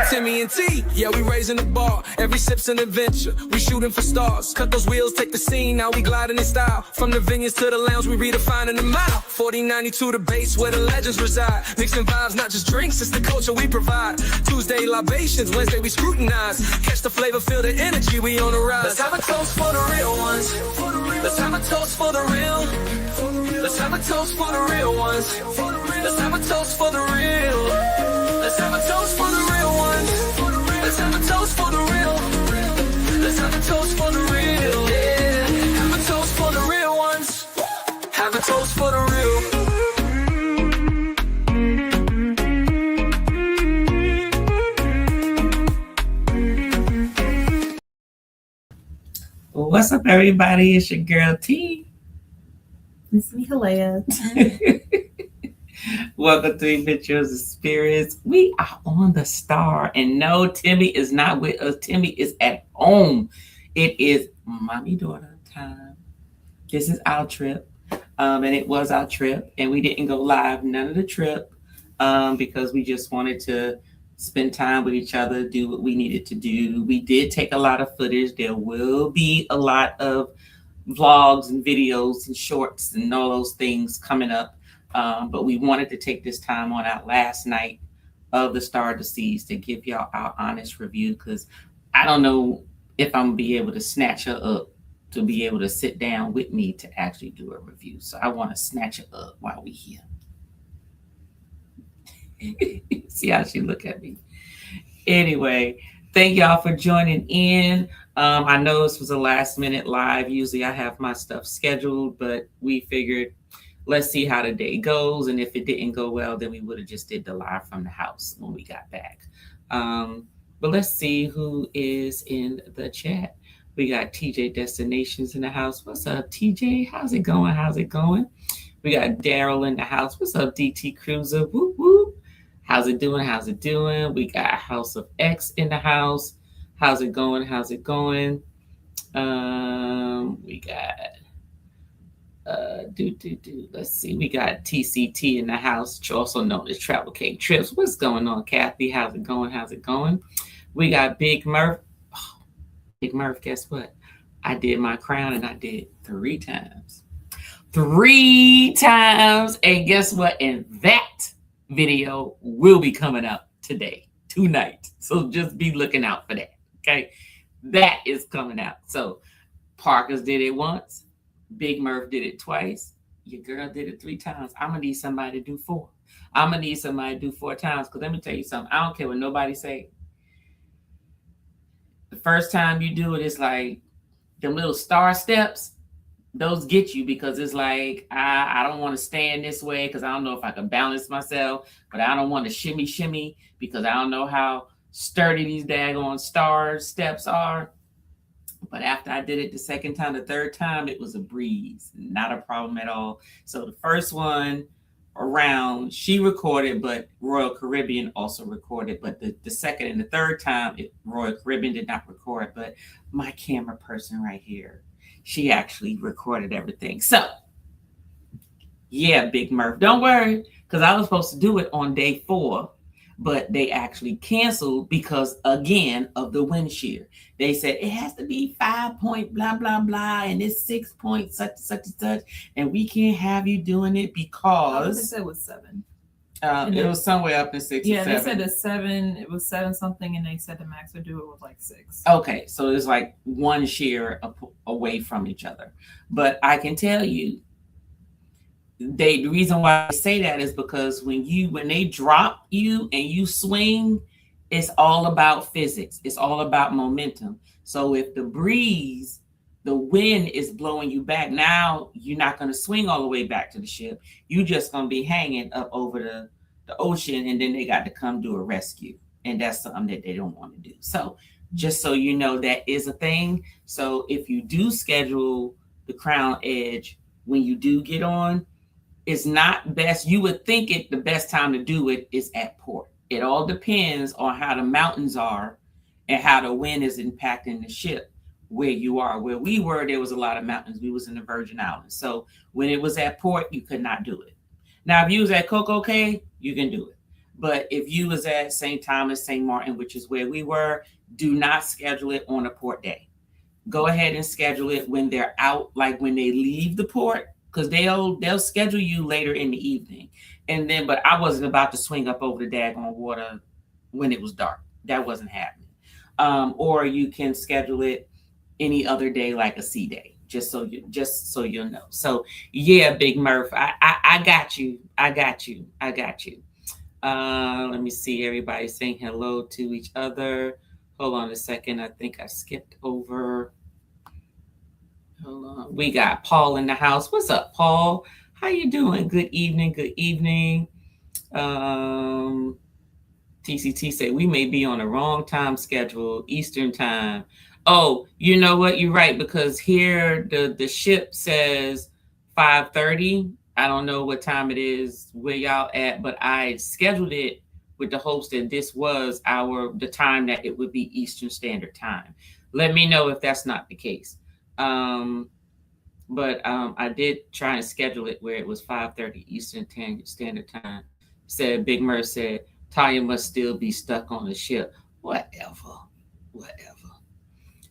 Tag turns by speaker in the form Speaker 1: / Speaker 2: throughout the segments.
Speaker 1: Timmy and T, yeah, we raising the bar. Every sip's an adventure, we shooting for stars. Cut those wheels, take the scene, now we gliding in style. From the vineyards to the lounge, we redefining the mile. 4092 the base where the legends reside. Mixing vibes, not just drinks, it's the culture we provide. Tuesday libations, Wednesday we scrutinize. Catch the flavor, feel the energy, we on the rise. Let's have a toast for the real ones. Let's have a toast for the real. Let's have a toast for the real ones. Let's have a toast for the real. Let's have a toast for the real ones. Let's have a toast for the real. Let's have a toast for the real. Yeah. Have a toast for the real ones. Have a toast for the real.
Speaker 2: What's up, everybody? It's your girl T.
Speaker 3: It's me, Halea.
Speaker 2: Welcome to Adventures of Spirits. We are on the Star, and no, Timmy is not with us. Timmy is at home. It is mommy-daughter time. This is our trip, and it was our trip, and we didn't go live none of the trip because we just wanted to spend time with each other, do what we needed to do. We did take a lot of footage. There will be a lot of vlogs and videos and shorts and all those things coming up. But we wanted to take this time on our last night of the Star of the Seas to give y'all our honest review, because I don't know if I'm gonna be able to snatch her up to be able to sit down with me to actually do a review. So I want to snatch her up while we here. See how she look at me. Anyway, thank y'all for joining in. I know this was a last minute live. Usually I have my stuff scheduled, but we figured let's see how the day goes. And if it didn't go well, then we would have just did the live from the house when we got back. But let's see who is in the chat. We got TJ Destinations in the house. What's up, TJ? How's it going? How's it going? We got Daryl in the house. What's up, DT Cruiser? Whoop, whoop. How's it doing? How's it doing? We got House of X in the house. How's it going? How's it going? We got let's see. We got TCT in the house, also known as Travel Cake Trips. What's going on, Kathy? How's it going? How's it going? We got Big Murph. Oh, Big Murph, guess what? I did my crown and I did 3 times. 3 times. And guess what? And that video will be coming out tonight. So just be looking out for that. Okay. That is coming out. So Parker's did it once. Big Murph did it twice. Your girl did it 3 times. I'm going to need somebody to do 4. I'm going to need somebody to do 4 times. Because let me tell you something. I don't care what nobody say. The first time you do it, it's like them little star steps. Those get you because it's like, I don't want to stand this way because I don't know if I can balance myself, but I don't want to shimmy because I don't know how sturdy these daggone star steps are. But after I did it the second time, the third time, it was a breeze, not a problem at all. So the first one around, she recorded, but Royal Caribbean also recorded. But the second and the third time, Royal Caribbean did not record, but my camera person right here, she actually recorded everything. So, yeah, Big Murph, don't worry, because I was supposed to do it on day 4, but they actually canceled because, again, of the wind shear. They said it has to be 5 point blah, blah, blah, and it's 6 point such, and we can't have you doing it because...
Speaker 3: They said it was 7.
Speaker 2: It was somewhere up in 6 or 7.
Speaker 3: Yeah, they said it's 7. It was 7 something, and they said the max would do it with like 6.
Speaker 2: Okay, so it's like 1 shear away from each other. But I can tell you, the reason why I say that is because when they drop you and you swing, it's all about physics. It's all about momentum. So if the wind is blowing you back, now you're not going to swing all the way back to the ship. You're just going to be hanging up over the ocean, and then they got to come do a rescue. And that's something that they don't want to do. So just so you know, that is a thing. So if you do schedule the Crown Edge when you do get on, it's not best. You would think the best time to do it is at port. It all depends on how the mountains are and how the wind is impacting the ship where you are. Where we were, there was a lot of mountains. We was in the Virgin Islands. So when it was at port, you could not do it. Now, if you was at Coco Cay, you can do it. But if you was at St. Thomas, St. Martin, which is where we were, do not schedule it on a port day. Go ahead and schedule it when they're out, like when they leave the port, because they'll schedule you later in the evening. And then, but I wasn't about to swing up over the daggone water when it was dark. That wasn't happening. Or you can schedule it any other day, like a sea day, just so you'll know. So yeah, Big Murph, I got you. Let me see, everybody saying hello to each other. Hold on a second. I think I skipped over. Hold on. We got Paul in the house. What's up, Paul? How you doing? Good evening. TCT say we may be on the wrong time schedule, Eastern time. Oh, you know what? You're right, because here the ship says 5:30. I don't know what time it is where y'all at, but I scheduled it with the hopes that this was the time that it would be Eastern Standard Time. Let me know if that's not the case. But I did try and schedule it where it was 5:30 Eastern Standard Time. Big Murph said, Tanya must still be stuck on the ship. Whatever.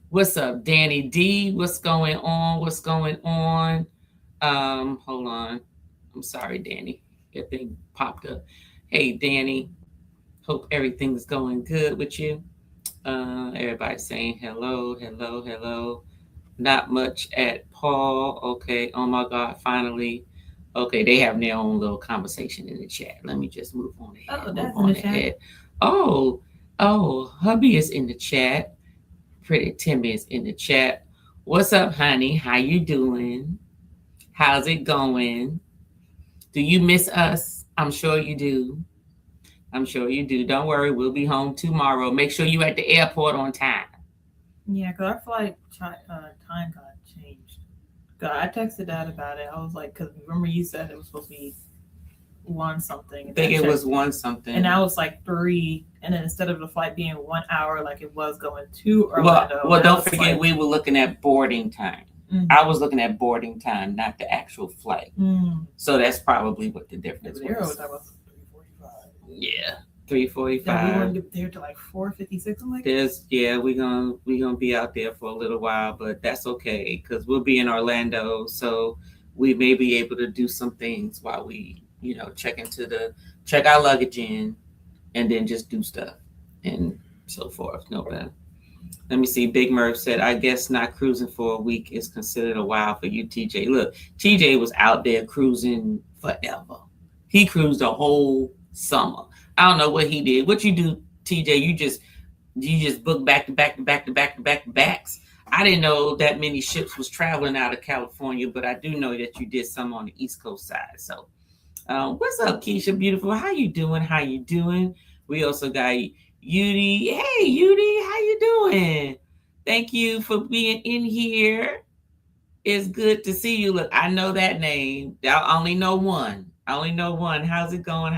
Speaker 2: What's up, Danny D? What's going on? Hold on. I'm sorry, Danny. That thing popped up. Hey, Danny. Hope everything's going good with you. Everybody saying hello. Not much at Paul. Okay. Oh my God. Finally. Okay. They have their own little conversation in the chat. Let me just move on ahead.
Speaker 3: Oh, that's in the chat.
Speaker 2: Oh, hubby is in the chat. Pretty Timmy is in the chat. What's up, honey? How you doing? How's it going? Do you miss us? I'm sure you do. Don't worry, we'll be home tomorrow. Make sure you're at the airport on time.
Speaker 3: Yeah, because our flight time got changed. I texted Dad about it. I was like, because remember you said it was supposed to be 1 something.
Speaker 2: I think it was 1 something.
Speaker 3: And now it's like 3. And then instead of the flight being 1 hour, like it was going to Orlando.
Speaker 2: Well, don't forget, we were looking at boarding time.
Speaker 3: Mm-hmm.
Speaker 2: I was looking at boarding time, not the actual flight. So that's probably what the difference was. Yeah, 3:45.
Speaker 3: Yeah, we won't get there till like 4:56. I'm like,
Speaker 2: we're gonna be out there for a little while, but that's okay because we'll be in Orlando, so we may be able to do some things while we, check our luggage in, and then just do stuff and so forth. No bad. Let me see. Big Murph said, I guess not cruising for a week is considered a while for you, TJ. Look, TJ was out there cruising forever. He cruised the whole summer. I don't know what he did. What you do, TJ? You just book back to backs. I didn't know that many ships was traveling out of California, but I do know that you did some on the East Coast side. So, what's up, Keisha? Beautiful. How you doing? We also got Yudi. Hey, Yudi, how you doing? Thank you for being in here. It's good to see you. Look, I know that name. I only know one. How's it going?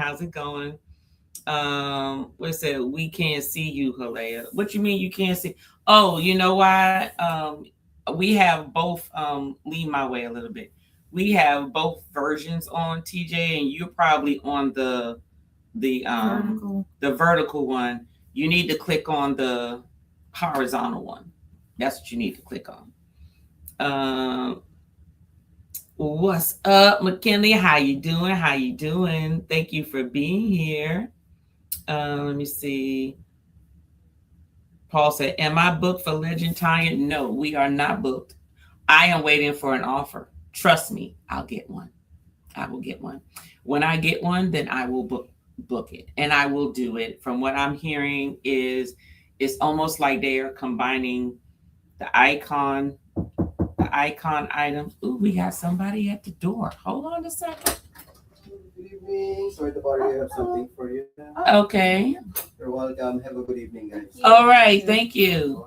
Speaker 2: What's that? We can't see you, Halea. What you mean you can't see? Oh, you know why? We have both. Lean my way a little bit. We have both versions on TJ, and you're probably on the vertical one. You need to click on the horizontal one. That's what you need to click on. What's up, McKinley? How you doing? Thank you for being here. Let me see. Paul said, am I booked for Legend Tanya? No, we are not booked. I am waiting for an offer. Trust me, I'll get one. I will get one. When I get one, then I will book it. And I will do it. From what I'm hearing is it's almost like they are combining the icon item. Ooh, we got somebody at the door. Hold on a second.
Speaker 4: Good evening. Sorry to bother you. I have something for you.
Speaker 2: Okay.
Speaker 4: You're welcome. Have a good evening, guys.
Speaker 2: All right. Thank you.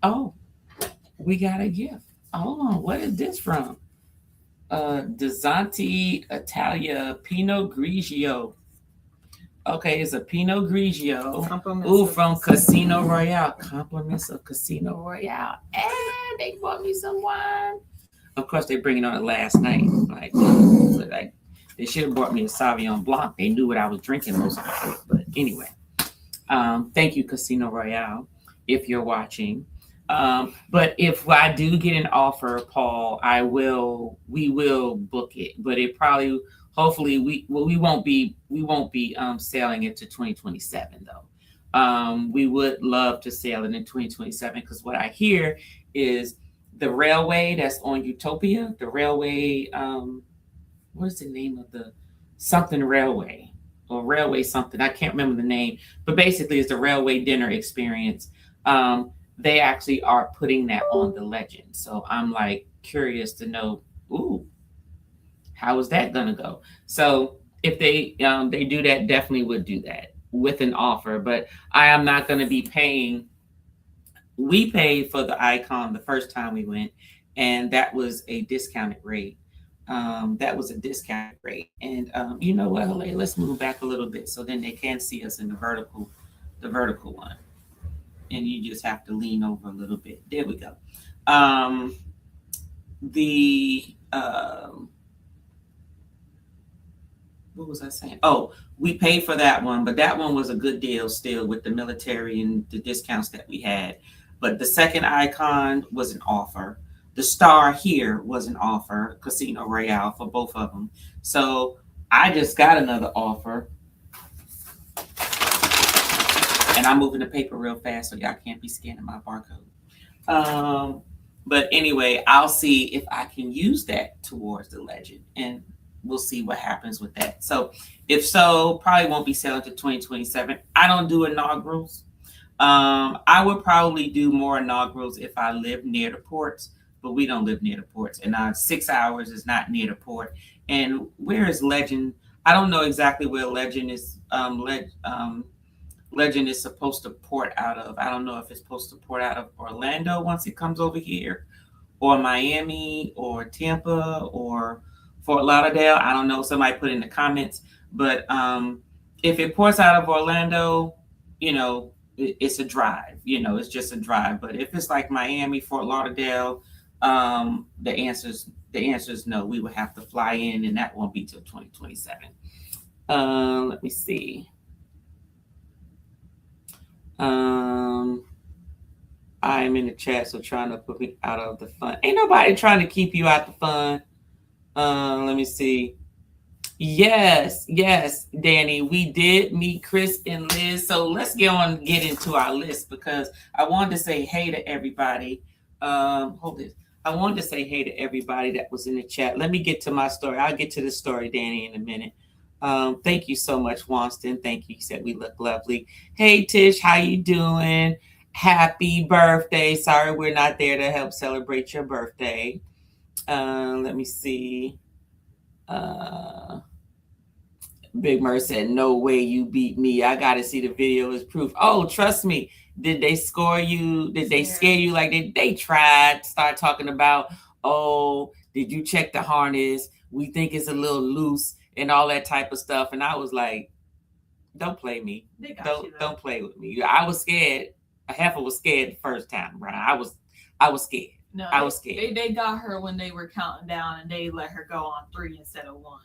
Speaker 2: Oh, we got a gift. Hold on. What is this from? DeZanti Italia Pinot Grigio. Okay, it's a Pinot Grigio. Ooh, from Casino Royale. Compliments of Casino Royale. And they bought me some wine. Of course, they bring it on it last night. They should have brought me a Sauvignon Blanc. They knew what I was drinking most of the time. But anyway, thank you, Casino Royale, if you're watching. But if I do get an offer, Paul, we will book it. But it probably, hopefully, we won't be sailing it to 2027 though. We would love to sail it in 2027 because what I hear is the railway that's on Utopia, the railway, what is the name of the something railway or railway something? I can't remember the name, but basically it's the railway dinner experience. They actually are putting that on the Legend. So I'm like curious to know, how is that gonna go? So if they do that, definitely would do that with an offer, but I am not gonna be paying. We paid for the Icon the first time we went, and that was a discounted rate. And you know what, Haley, let's move back a little bit so then they can see us in the vertical one. And you just have to lean over a little bit. There we go. What was I saying? Oh, we paid for that one, but that one was a good deal still with the military and the discounts that we had. But the second Icon was an offer. The Star here was an offer, Casino Royale for both of them. So I just got another offer. And I'm moving the paper real fast so y'all can't be scanning my barcode. But anyway, I'll see if I can use that towards the Legend, and we'll see what happens with that. So if so, probably won't be sailing to 2027. I don't do inaugurals. I would probably do more inaugurals if I live near the ports, but we don't live near the ports, and 6 hours is not near the port. And where is Legend? I don't know exactly where Legend is. Legend is supposed to port out of. I don't know if it's supposed to port out of Orlando once it comes over here, or Miami, or Tampa, or Fort Lauderdale. I don't know. Somebody put in the comments. But if it ports out of Orlando, it's a drive. It's just a drive. But if it's like Miami, Fort Lauderdale, the answer is no. We would have to fly in, and that won't be till 2027. Let me see. I'm in the chat, so trying to put me out of the fun. Ain't nobody trying to keep you out the fun. Let me see. Yes, Danny, we did meet Chris and Liz. So let's get into our list because I wanted to say hey to everybody. Hold this. I wanted to say hey to everybody that was in the chat. Let me get to my story. I'll get to the story, Danny, in a minute. Thank you so much, Wanston. Thank you. You said we look lovely. Hey, Tish, how you doing? Happy birthday. Sorry we're not there to help celebrate your birthday. Let me see. Big Mer said, no way you beat me. I got to see the video as proof. Oh, trust me. Did they score you? Did they scare you? Like they tried to start talking about, oh, did you check the harness? We think it's a little loose and all that type of stuff. And I was like, don't play me. Don't play with me. I was scared. Heifer was scared the first time, right? I was scared.
Speaker 3: No,
Speaker 2: I was scared.
Speaker 3: They got her when they were counting down and they let her go on 3 instead of 1.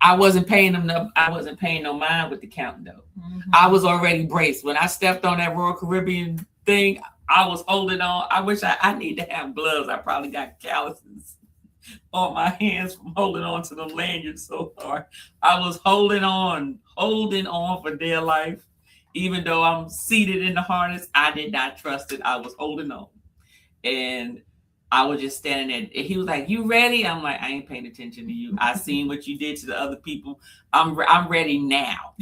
Speaker 2: I wasn't paying no mind with the count though. Mm-hmm. I was already braced. When I stepped on that Royal Caribbean thing, I was holding on. I wish I need to have gloves. I probably got calluses on my hands from holding on to the lanyard so hard. I was holding on for dear life. Even though I'm seated in the harness, I did not trust it. I was holding on. And I was just standing there. He was like, you ready? I'm like, I ain't paying attention to you. I seen what you did to the other people. I'm ready now.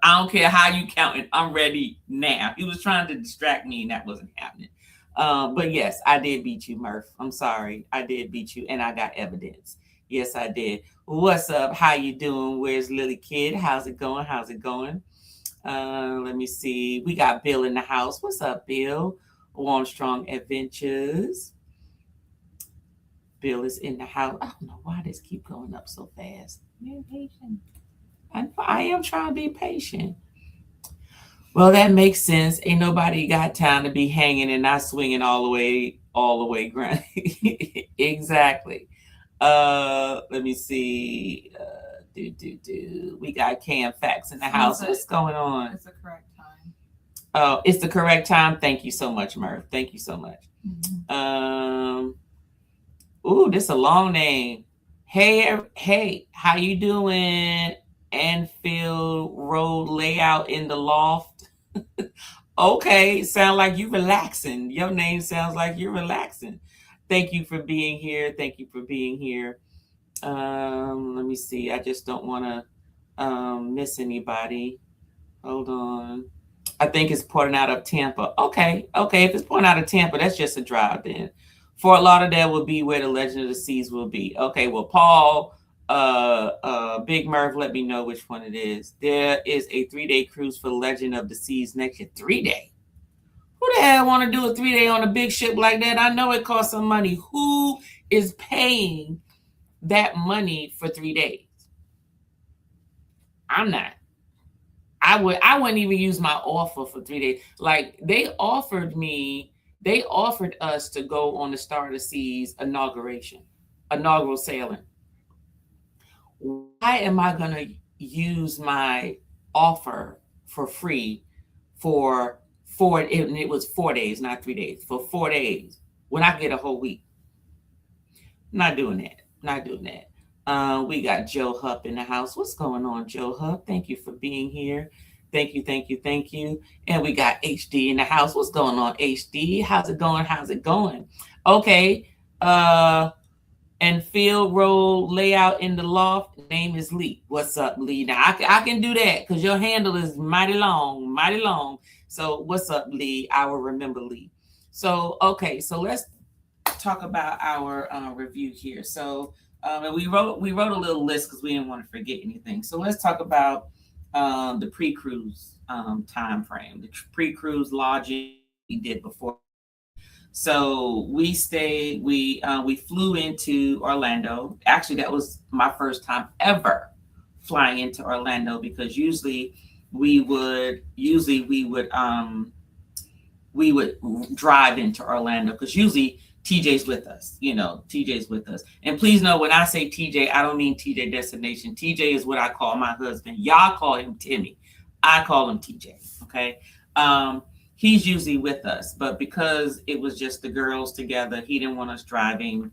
Speaker 2: I don't care how you counting. I'm ready now. He was trying to distract me and that wasn't happening. But yes, I did beat you, Murph. I'm sorry. I did beat you and I got evidence. Yes, I did. What's up? How you doing? Where's Lily Kid? How's it going? Let me see. We got Bill in the house. What's up, Bill? Armstrong Adventures. Bill is in the house. I don't know why this keep going up so fast. Be patient. I am trying to be patient. Well, that makes sense. Ain't nobody got time to be hanging and not swinging all the way ground. Exactly. Let me see. We got Cam Facts in the house. What's going on?
Speaker 3: It's the correct time.
Speaker 2: Oh, it's the correct time. Thank you so much, Murph. Thank you so much. Ooh, this is a long name. Hey, how you doing? Anfield Road layout in the loft. Okay, sound like you relaxing. Your name sounds like you're relaxing. Thank you for being here. Thank you for being here. Let me see. I just don't want to miss anybody. Hold on. I think it's pouring out of Tampa. Okay. If it's pouring out of Tampa, that's just a drive then. Fort Lauderdale will be where the Legend of the Seas will be. Okay. Well, Paul, Big Murph, let me know which one it is. There is a 3-day cruise for Legend of the Seas next year. 3-day. Who the hell want to do a 3-day on a big ship like that? I know it costs some money. Who is paying that money for 3 days? I'm not. I wouldn't even use my offer for 3 days. Like they offered us to go on the Star of the Seas inaugural sailing. Why am I going to use my offer for free for it was 4 days, not 3 days, for 4 days when I get a whole week? Not doing that. We got Joe Hupp in the house. What's going on, Joe Hupp? Thank you for being here. Thank you. And we got HD in the house. What's going on, HD? How's it going? Okay. And field road layout in the loft. Name is Lee. What's up, Lee? Now I can do that because your handle is mighty long. So what's up, Lee? I will remember Lee. So okay. So let's talk about our review here. So and we wrote a little list because we didn't want to forget anything. So let's talk about the pre-cruise time frame, the pre-cruise lodging we did before. So we flew into Orlando. Actually, that was my first time ever flying into Orlando because usually we would drive into Orlando because usually TJ's with us, TJ's with us. And please know when I say TJ, I don't mean TJ Destination. TJ is what I call my husband. Y'all call him Timmy. I call him TJ. Okay. He's usually with us, but because it was just the girls together, he didn't want us driving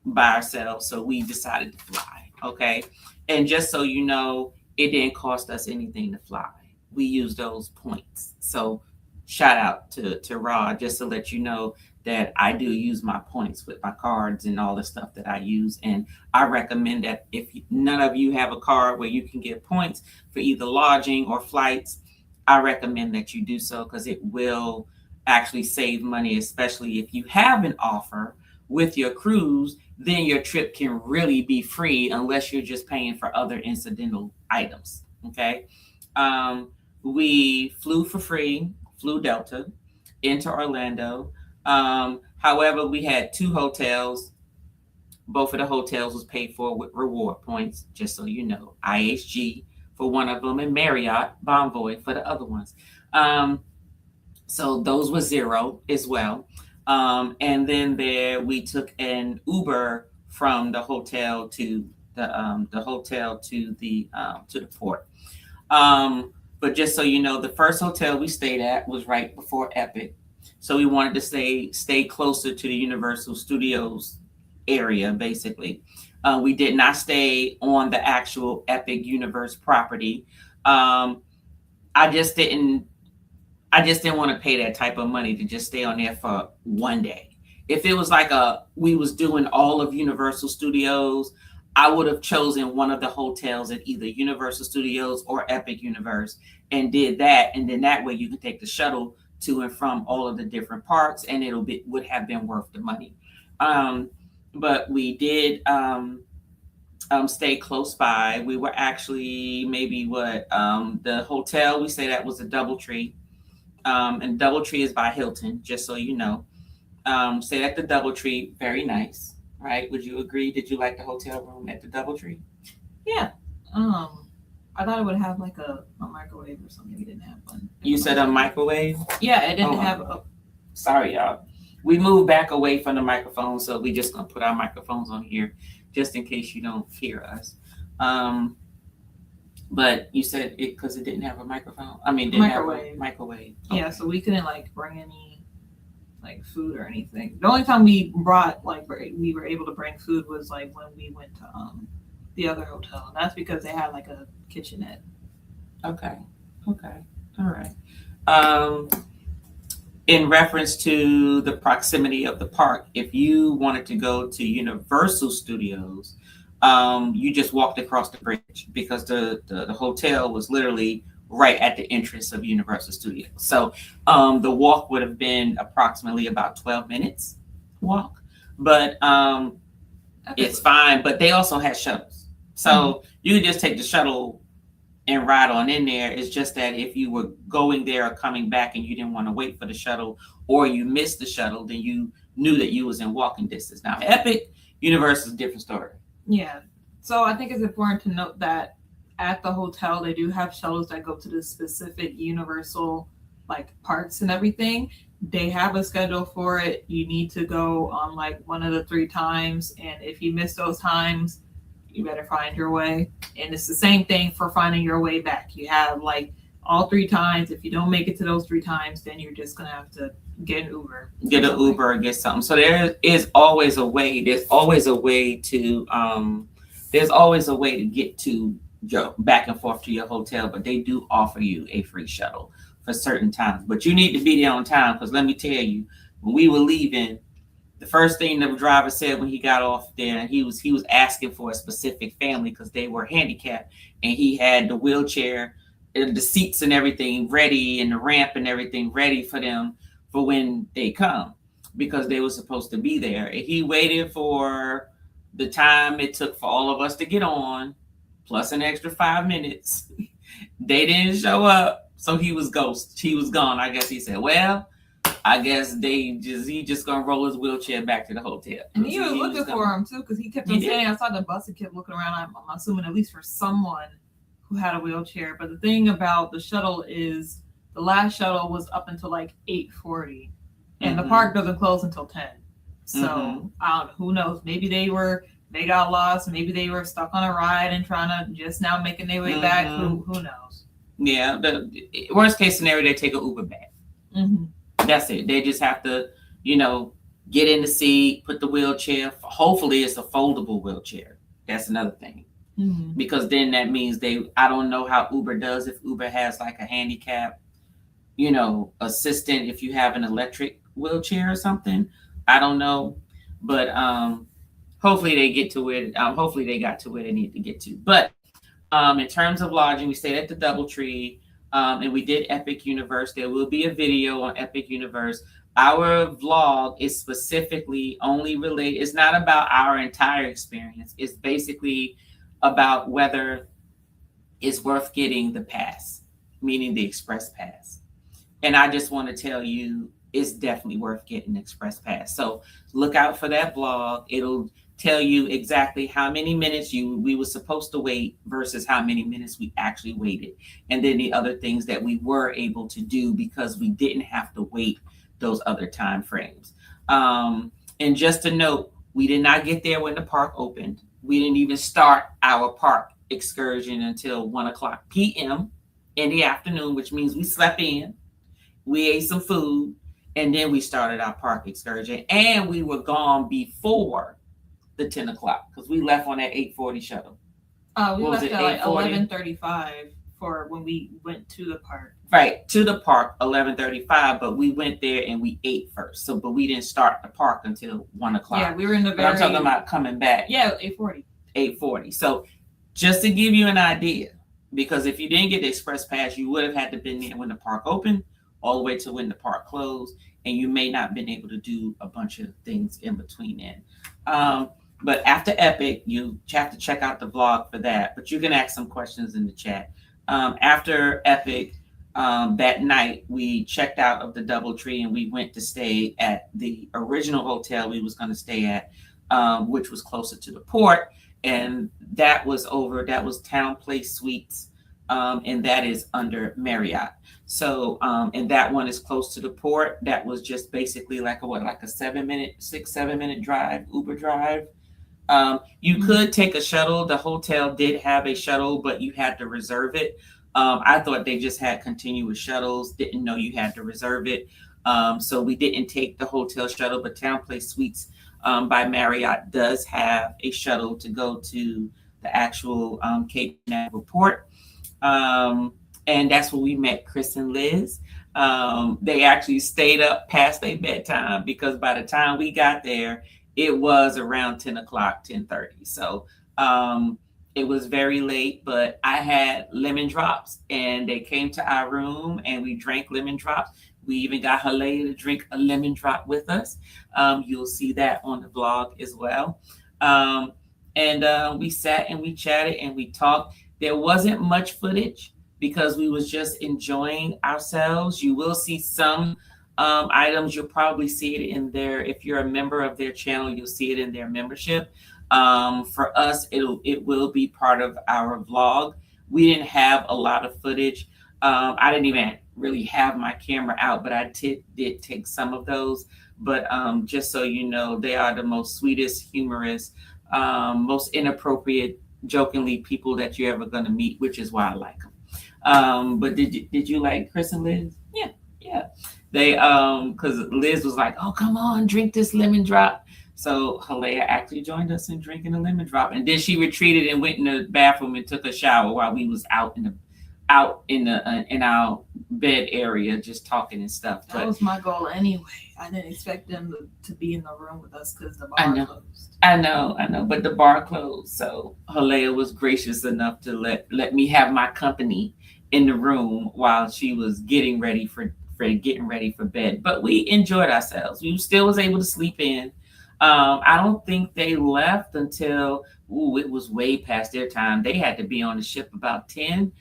Speaker 2: by ourselves. So we decided to fly. Okay. And just so you know, it didn't cost us anything to fly. We used those points. So shout out to Rod, just to let you know that I do use my points with my cards and all the stuff that I use. And I recommend that if none of you have a card where you can get points for either lodging or flights, I recommend that you do so because it will actually save money, especially if you have an offer with your cruise, then your trip can really be free unless you're just paying for other incidental items, okay? We flew for free, flew Delta into Orlando. However, we had 2 hotels. Both of the hotels was paid for with reward points, just so you know. IHG for one of them and Marriott Bonvoy for the other ones. So those were 0 as well. And then we took an Uber from the hotel to the port. But just so you know, the first hotel we stayed at was right before Epic. So we wanted to stay closer to the Universal Studios area, basically. We did not stay on the actual Epic Universe property. I just didn't want to pay that type of money to just stay on there for one day. If it was like we was doing all of Universal Studios, I would have chosen one of the hotels at either Universal Studios or Epic Universe and did that. And then that way you can take the shuttle to and from all of the different parks and would have been worth the money. But we did stay close by. We were actually the hotel we stayed at was a DoubleTree. And DoubleTree is by Hilton, just so you know. Stayed at the DoubleTree, very nice. Right? Would you agree? Did you like the hotel room at the DoubleTree?
Speaker 3: Yeah. I thought it would have like a microwave or something. We didn't have one.
Speaker 2: You said a microwave?
Speaker 3: Yeah, it didn't have a.
Speaker 2: Sorry, y'all. we moved back away from the microphone, so we just gonna put our microphones on here just in case you don't hear us. But you said it because it didn't have a microphone. I mean, didn't have a microwave.
Speaker 3: Yeah, so we couldn't like bring any like food or anything. The only time we brought like we were able to bring food was like when we went to the other hotel, and that's because they had like a kitchenette.
Speaker 2: Okay. All right. In reference to the proximity of the park, if you wanted to go to Universal Studios, you just walked across the bridge because the hotel was literally right at the entrance of Universal Studios. So the walk would have been approximately about 12 minutes walk, but it's fine. But they also had shuttles. So you could just take the shuttle and ride on in there. It's just that if you were going there or coming back and you didn't want to wait for the shuttle, or you missed the shuttle, then you knew that you was in walking distance. Now, Epic Universe is a different story.
Speaker 3: Yeah. So I think it's important to note that at the hotel, they do have shuttles that go to the specific Universal like parks and everything. They have a schedule for it. You need to go on like one of the 3 times. And if you miss those times, you better find your way. And it's the same thing for finding your way back. You have like all 3 times. If you don't make it to those 3 times, then you're just going to have to get an Uber.
Speaker 2: Get an Uber or get something. So there is always a way. There's always a way to get to your back and forth to your hotel, but they do offer you a free shuttle for certain times. But you need to be there on time, because let me tell you, when we were leaving, the first thing the driver said when he got off there, he was asking for a specific family because they were handicapped, and he had the wheelchair and the seats and everything ready and the ramp and everything ready for them for when they come, because they were supposed to be there. And he waited for the time it took for all of us to get on, plus an extra 5 minutes. They didn't show up, so he was ghost. He was gone. I guess he said, well, I guess he just gonna roll his wheelchair back to the hotel.
Speaker 3: And he was looking for him too, because he kept on standing outside the bus and kept looking around. I'm assuming at least for someone who had a wheelchair. But the thing about the shuttle is the last shuttle was up until like 8:40, and the park doesn't close until 10. So I don't know, who knows? Maybe they got lost. Maybe they were stuck on a ride and trying to just now making their way back. Who knows? Yeah,
Speaker 2: the worst case scenario, they take an Uber back. That's it. They just have to, get in the seat, put the wheelchair. Hopefully, it's a foldable wheelchair. That's another thing, because then that means I don't know how Uber does, if Uber has like a handicap, assistant. If you have an electric wheelchair or something, I don't know, but hopefully they get to where. Hopefully they got to where they need to get to. But in terms of lodging, we stayed at the DoubleTree. And we did Epic Universe. There will be a video on Epic Universe. Our vlog is specifically only related. It's not about our entire experience. It's basically about whether it's worth getting the pass, meaning the express pass. And I just want to tell you, it's definitely worth getting the express pass. So look out for that vlog. It'll tell you exactly how many minutes we were supposed to wait versus how many minutes we actually waited, and then the other things that we were able to do because we didn't have to wait those other time frames. And just to note, we did not get there when the park opened. We didn't even start our park excursion until 1:00 p.m. in the afternoon, which means we slept in, we ate some food, and then we started our park excursion. And we were gone before the 10 o'clock, because we left on that 8:40 shuttle.
Speaker 3: We left at like 11:35 for when we went to the park.
Speaker 2: Right, to the park, 11:35, but we went there and we ate first. So, but we didn't start the park until 1:00.
Speaker 3: Yeah, we were in the
Speaker 2: I'm talking about coming back.
Speaker 3: Yeah, 8:40.
Speaker 2: 8:40. So, just to give you an idea, because if you didn't get the express pass, you would have had to been there when the park opened, all the way to when the park closed, and you may not been able to do a bunch of things in between then. But after Epic, you have to check out the vlog for that. But you can ask some questions in the chat. After Epic, that night, we checked out of the DoubleTree and we went to stay at the original hotel we was going to stay at, which was closer to the port. And that was Town Place Suites. and that is under Marriott. So, and that one is close to the port. That was just basically like a 7 minute drive, Uber drive. You could take a shuttle. The hotel did have a shuttle, but you had to reserve it. I thought they just had continuous shuttles. Didn't know you had to reserve it. So we didn't take the hotel shuttle, but Town Place Suites by Marriott does have a shuttle to go to the actual Cape Canaveral port. And that's where we met Chris and Liz. They actually stayed up past their bedtime because by the time we got there, it was around 10 o'clock, 10:30. So it was very late, but I had lemon drops and they came to our room and we drank lemon drops. We even got Halea to drink a lemon drop with us. You'll see that on the vlog as well. And we sat and we chatted and we talked. There wasn't much footage because we was just enjoying ourselves. You will see some items. You'll probably see it in their, if you're a member of their channel, you'll see it in their membership. For us, it will be part of our vlog. We didn't have a lot of footage. I didn't even really have my camera out, but I did take some of those. But just so you know, they are the most sweetest, humorous, most inappropriate, jokingly people that you're ever going to meet, which is why I like them. But did you like Chris and Liz? Yeah. They because Liz was like, oh, come on, drink this lemon drop. So Halea actually joined us in drinking a lemon drop, and then she retreated and went in the bathroom and took a shower while we was out in our bed area just talking and stuff.
Speaker 3: That was my goal anyway. I didn't expect them to be in the room with us because the bar closed.
Speaker 2: I know, but the bar closed. So Halea was gracious enough to let me have my company in the room while she was getting ready for bed. But we enjoyed ourselves. We still was able to sleep in. I don't think they left until it was way past their time. They had to be on the ship about 10.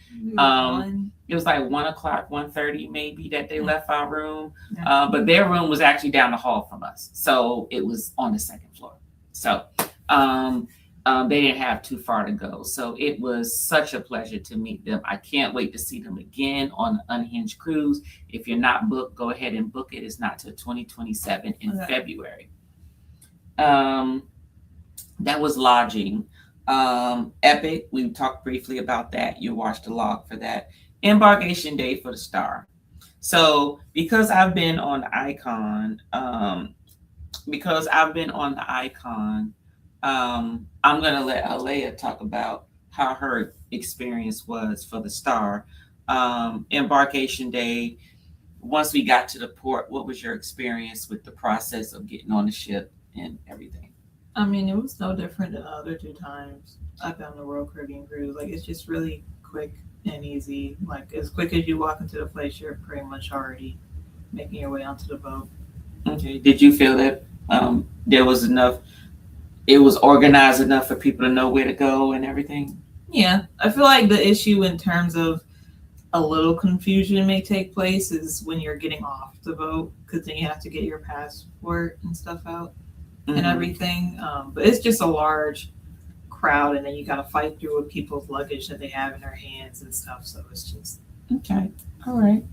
Speaker 2: It was like 1 o'clock, 1:30 maybe that they left our room.
Speaker 3: Yeah.
Speaker 2: But their room was actually down the hall from us. So it was on the second floor. So they didn't have too far to go. So it was such a pleasure to meet them. I can't wait to see them again on the Unhinged Cruise. If you're not booked, go ahead and book it. It's not till 2027 in February. That was lodging. Epic, we talked briefly about that. You watched the log for that. Embarkation day for the Star. So because I've been on the Icon, I'm gonna let Halea talk about how her experience was for the Star. Embarkation day, once we got to the port, what was your experience with the process of getting on the ship and everything?
Speaker 3: I mean, it was no different than the other 2 times I've been on the Royal Caribbean cruise. Like, it's just really quick and easy. Like, as quick as you walk into the place, you're pretty much already making your way onto the boat.
Speaker 2: Okay. Did you feel that there was enough, it was organized enough for people to know where to go and everything?
Speaker 3: Yeah, I feel like the issue in terms of a little confusion may take place is when you're getting off the boat, because then you have to get your passport and stuff out. And everything, but it's just a large crowd, and then you gotta fight through with people's luggage that they have in their hands and stuff. So it's just
Speaker 2: okay. All right.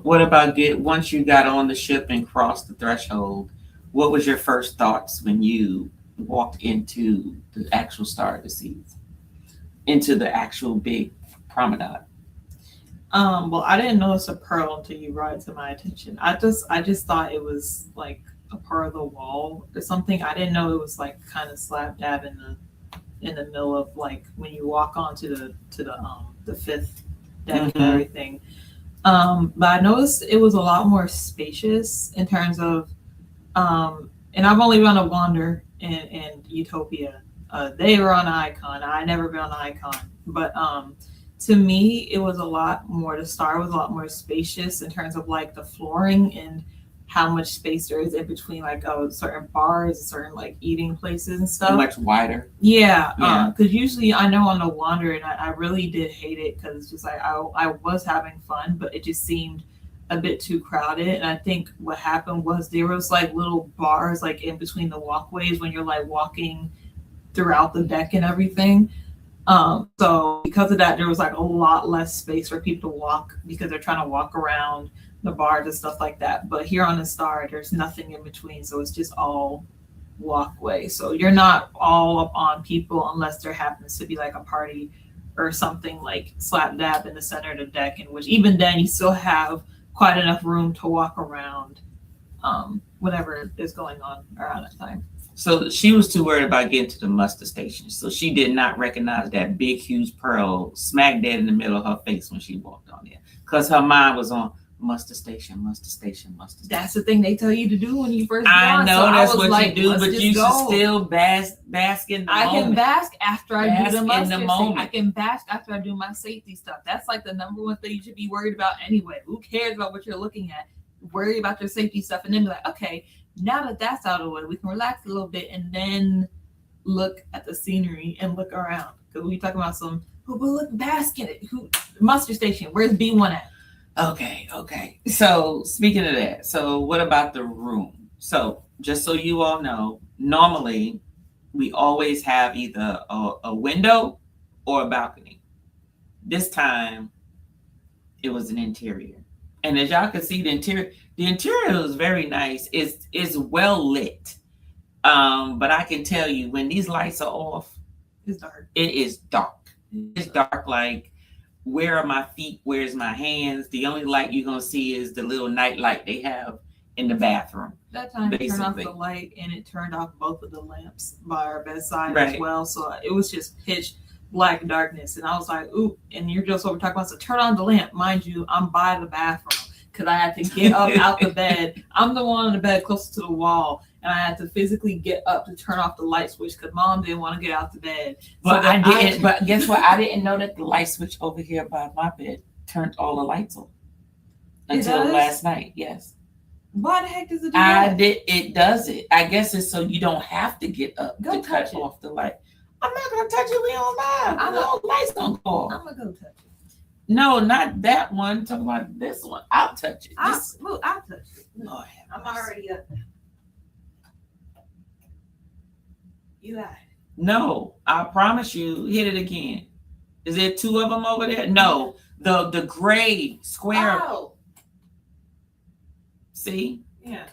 Speaker 2: What about once you got on the ship and crossed the threshold? What was your first thoughts when you walked into the actual Star of the Seas, into the actual big promenade?
Speaker 3: Well, I didn't know it's a pearl until you brought it to my attention. I just thought it was like a part of the wall or something. I didn't know it was like kind of slap dab in the middle of like when you walk onto the fifth deck and everything. But I noticed it was a lot more spacious in terms of and I've only been on a Wander and Utopia. They were on Icon. I never been on Icon, but to me it was a lot more, the Star was a lot more spacious in terms of like the flooring and how much space there is in between like certain bars, certain like eating places and stuff.
Speaker 2: Much wider.
Speaker 3: Yeah. Because usually I know on the Wander, and I really did hate it because it's just like I was having fun, but it just seemed a bit too crowded. And I think what happened was there was like little bars like in between the walkways when you're like walking throughout the deck and everything. So because of that, there was like a lot less space for people to walk because they're trying to walk around the bars and stuff like that. But here on the Star, there's nothing in between, so it's just all walkway. So you're not all up on people unless there happens to be like a party or something like slap dab in the center of the deck, in which even then you still have quite enough room to walk around whatever is going on around that time.
Speaker 2: So she was too worried about getting to the muster station. So she did not recognize that big, huge pearl smack dead in the middle of her face when she walked on there. Because her mind was on muster station, muster station, muster station.
Speaker 3: That's the thing they tell you to do when you first get
Speaker 2: I
Speaker 3: on.
Speaker 2: know
Speaker 3: So
Speaker 2: that's
Speaker 3: was
Speaker 2: what
Speaker 3: like,
Speaker 2: you do,
Speaker 3: let's
Speaker 2: but
Speaker 3: just
Speaker 2: you
Speaker 3: go.
Speaker 2: should still bask in the
Speaker 3: I
Speaker 2: moment.
Speaker 3: can bask after I do
Speaker 2: Bask
Speaker 3: the
Speaker 2: in
Speaker 3: muster
Speaker 2: the
Speaker 3: station.
Speaker 2: moment.
Speaker 3: I can bask after I do my safety stuff. That's like the number one thing you should be worried about anyway. Who cares about what you're looking at? Worry about your safety stuff and then be like, okay, now that that's out of the way, we can relax a little bit and then look at the scenery and look around. Because we talking about some, but look, bask in it. Muster station, where's B1 at?
Speaker 2: Okay. So speaking of that, so what about the room? So just so you all know, normally we always have either a window or a balcony. This time it was an interior. And as y'all can see, the interior was very nice. It's well lit. But I can tell you when these lights are off,
Speaker 3: It's dark.
Speaker 2: it is dark. It's dark like, where are my feet? Where's my hands? The only light you're gonna see is the little night light they have in the bathroom.
Speaker 3: That time it turned off
Speaker 2: Basically.
Speaker 3: the light and it turned off both of the lamps by our bedside
Speaker 2: Right.
Speaker 3: as well. So it was just pitch black darkness. And I was like, ooh, and you're just over talking about, so turn on the lamp. Mind you, I'm by the bathroom because I had to get up out the bed. I'm the one on the bed closest to the wall. And I had to physically get up to turn off the light switch because mom didn't want to get out the bed.
Speaker 2: But
Speaker 3: So
Speaker 2: I
Speaker 3: that
Speaker 2: didn't. But guess what? I didn't know that the light switch over here by my bed turned all the lights on
Speaker 3: It
Speaker 2: until
Speaker 3: does?
Speaker 2: last night. Yes,
Speaker 3: Why the heck does it do
Speaker 2: I
Speaker 3: that?
Speaker 2: did. It does it. I guess it's so you don't have to get up
Speaker 3: Go
Speaker 2: to
Speaker 3: touch
Speaker 2: cut
Speaker 3: it.
Speaker 2: off the light. I'm not gonna touch it. We on live.
Speaker 3: I'm
Speaker 2: No lights don't go off.
Speaker 3: I'm going to go touch it.
Speaker 2: No, not that one. I'm talking about this one. I'll touch it.
Speaker 3: I'll
Speaker 2: This,
Speaker 3: touch it.
Speaker 2: Lord have
Speaker 3: I'm
Speaker 2: mercy.
Speaker 3: already up. You got it.
Speaker 2: No, I promise you. Hit it again. Is there two of them over there? No, the gray square.
Speaker 3: Oh,
Speaker 2: See,
Speaker 3: yeah.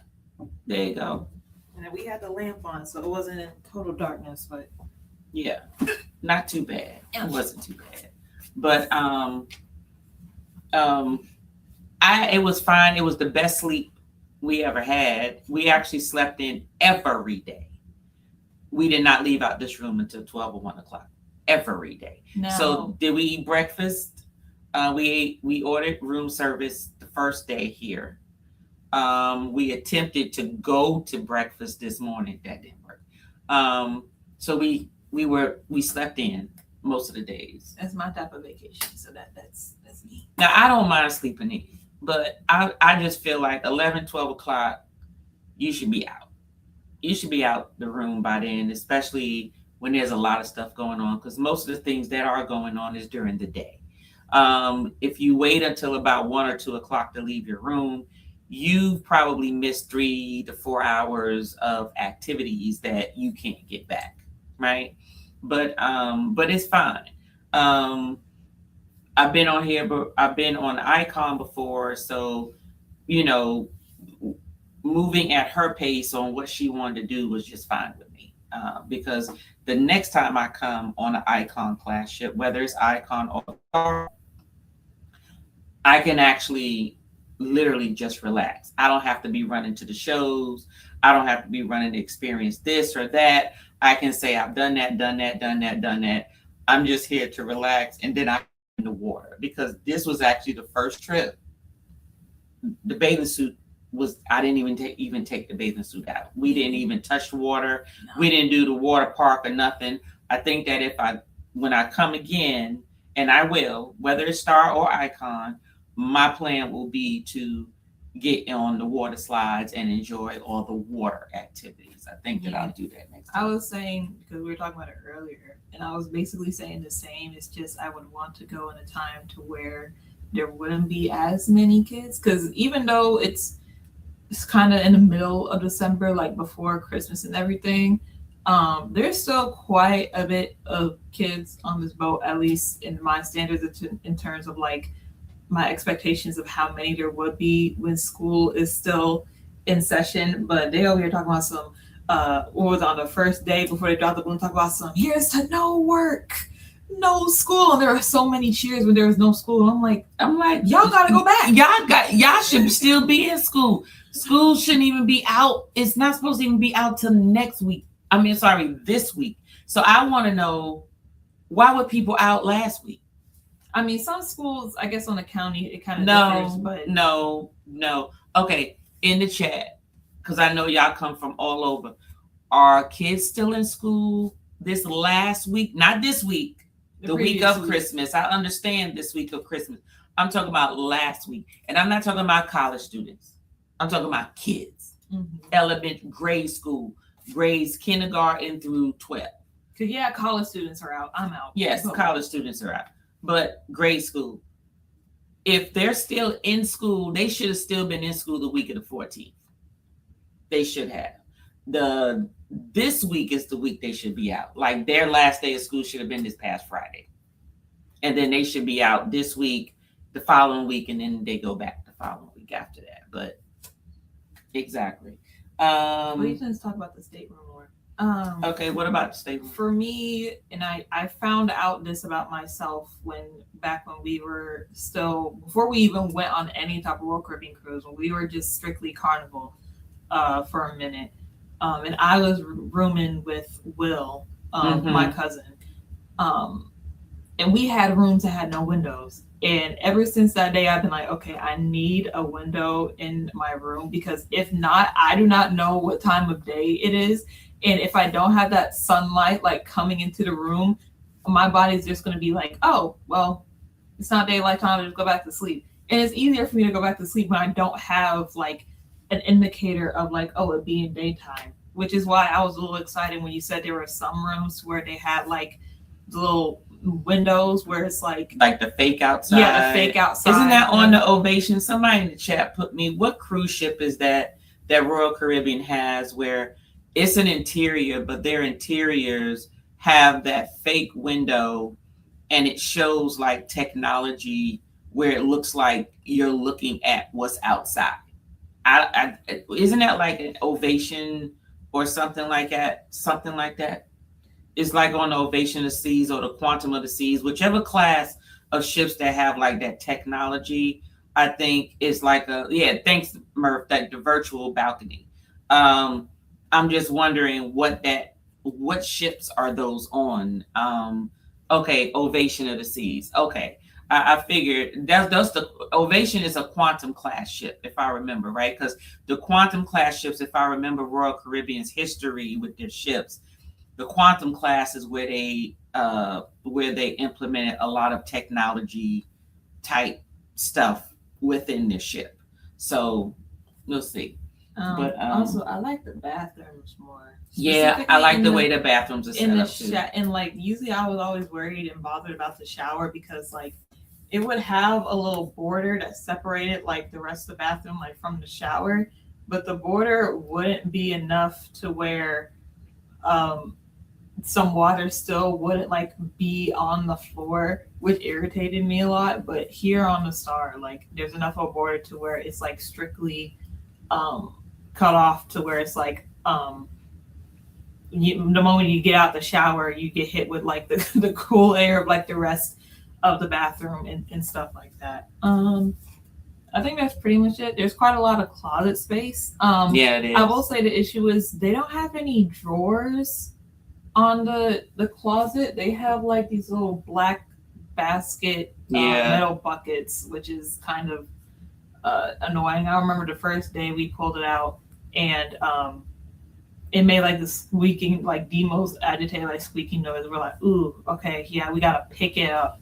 Speaker 2: there you go.
Speaker 3: And then we had the lamp on, so it wasn't in total darkness, but
Speaker 2: Yeah, not too bad. It wasn't too bad, but it was fine. It was the best sleep we ever had. We actually slept in every day. We did not leave out this room until 12 or 1 o'clock every day.
Speaker 3: now
Speaker 2: So did we eat breakfast? We ordered room service the first day here. We attempted to go to breakfast this morning. That didn't work. So we slept in most of the days.
Speaker 3: that's my type of vacation, so that's me.
Speaker 2: Now I don't mind sleeping in, but I just feel like 11, 12 o'clock, you should be out. You should be out the room by then, especially when there's a lot of stuff going on, because most of the things that are going on is during the day. If you wait until about 1 or 2 o'clock to leave your room, you've probably missed 3 to 4 hours of activities that you can't get back, right? But it's fine. I've been on here, but I've been on Icon before, so moving at her pace on what she wanted to do was just fine with me. Because the next time I come on an Icon class ship, whether it's Icon or Star, I can actually literally just relax. I don't have to be running to the shows. I don't have to be running to experience this or that. I can say I've done that. I'm just here to relax, and then I get in the water, because this was actually the first trip. The bathing suit I didn't even take the bathing suit out. We didn't even touch the water.
Speaker 3: No.
Speaker 2: We didn't do the water park or nothing. I think that when I come again, and I will, whether it's Star or Icon, my plan will be to get on the water slides and enjoy all the water activities. I think that I'll do that next
Speaker 3: I
Speaker 2: time.
Speaker 3: was saying, because we were talking about it earlier, and I was basically saying the same. It's just I would want to go in a time to where there wouldn't be as many kids, because even though it's kind of in the middle of December, like before Christmas and everything, There's still quite a bit of kids on this boat, at least in my standards, in terms of like my expectations of how many there would be when school is still in session. But they over here talking about some what was on the first day before they dropped the balloon, talk about some here's to no work, no school. And there are so many cheers when there was no school. I'm like, y'all gotta go back.
Speaker 2: Y'all should still be in school. School shouldn't even be out. It's not supposed to even be out till next week. This week. So I want to know, why were people out last week?
Speaker 3: I mean, some schools, I guess on the county, it kind of differs, but
Speaker 2: no. Okay, in the chat, because I know y'all come from all over. Are kids still in school this last week? Not this week, the week of Christmas. I understand this week of Christmas. I'm talking about last week. And I'm not talking about college students. I'm talking about kids. Elementary, grade school, grades kindergarten through 12.
Speaker 3: Because yeah, college students are out. I'm out.
Speaker 2: Yes, college students are out. But grade school, if they're still in school, they should have still been in school the week of the 14th. They should have. This week is the week they should be out. Like their last day of school should have been this past Friday. And then they should be out this week, the following week, and then they go back the following week after that. But exactly.
Speaker 3: Let's talk about the stateroom more.
Speaker 2: Okay, what about the stateroom?
Speaker 3: For me, and I found out this about myself back when we were still, before we even went on any type of Royal Caribbean cruise, when we were just strictly Carnival for a minute. And I was rooming with Will, my cousin. And we had rooms that had no windows. And ever since that day, I've been like, okay, I need a window in my room, because if not, I do not know what time of day it is. And if I don't have that sunlight like coming into the room, my body's just going to be like, oh, well, it's not daylight time, just go back to sleep. And it's easier for me to go back to sleep when I don't have like an indicator of like, oh, it being daytime, which is why I was a little excited when you said there were some rooms where they had like the little windows where it's like
Speaker 2: the fake outside.
Speaker 3: Yeah, the fake outside.
Speaker 2: Isn't that on the Ovation? Somebody in the chat put me, what cruise ship is that Royal Caribbean has where it's an interior, but their interiors have that fake window and it shows like technology where it looks like you're looking at what's outside. Isn't that like an Ovation or something like that? Something like that. It's like on the Ovation of the Seas or the Quantum of the Seas, whichever class of ships that have like that technology, I think is like thanks Murph, that the virtual balcony. I'm just wondering what ships are those on? Okay, Ovation of the Seas. Okay. I figured that's the Ovation is a Quantum class ship, if I remember, right? Because the Quantum class ships, if I remember Royal Caribbean's history with their ships, the Quantum class is where they implemented a lot of technology type stuff within the ship. So we'll see.
Speaker 3: But also, I like the bathrooms more.
Speaker 2: Yeah, I like the way the bathrooms are set up too.
Speaker 3: And like usually, I was always worried and bothered about the shower because like it would have a little border that separated like the rest of the bathroom like from the shower, but the border wouldn't be enough to where some water still wouldn't like be on the floor, which irritated me a lot. But here on the Star, like there's enough of a border to where it's like strictly cut off to where it's like the moment you get out the shower, you get hit with like the cool air of like the rest of the bathroom and stuff like that. I think that's pretty much it. There's quite a lot of closet space.
Speaker 2: Yeah, it is.
Speaker 3: I will say the issue is they don't have any drawers on the closet. They have like these little black basket metal buckets, which is kind of annoying. I remember the first day we pulled it out and it made like this squeaking, like the most agitated, like squeaking noise. We're like, ooh, okay, yeah, we gotta pick it up.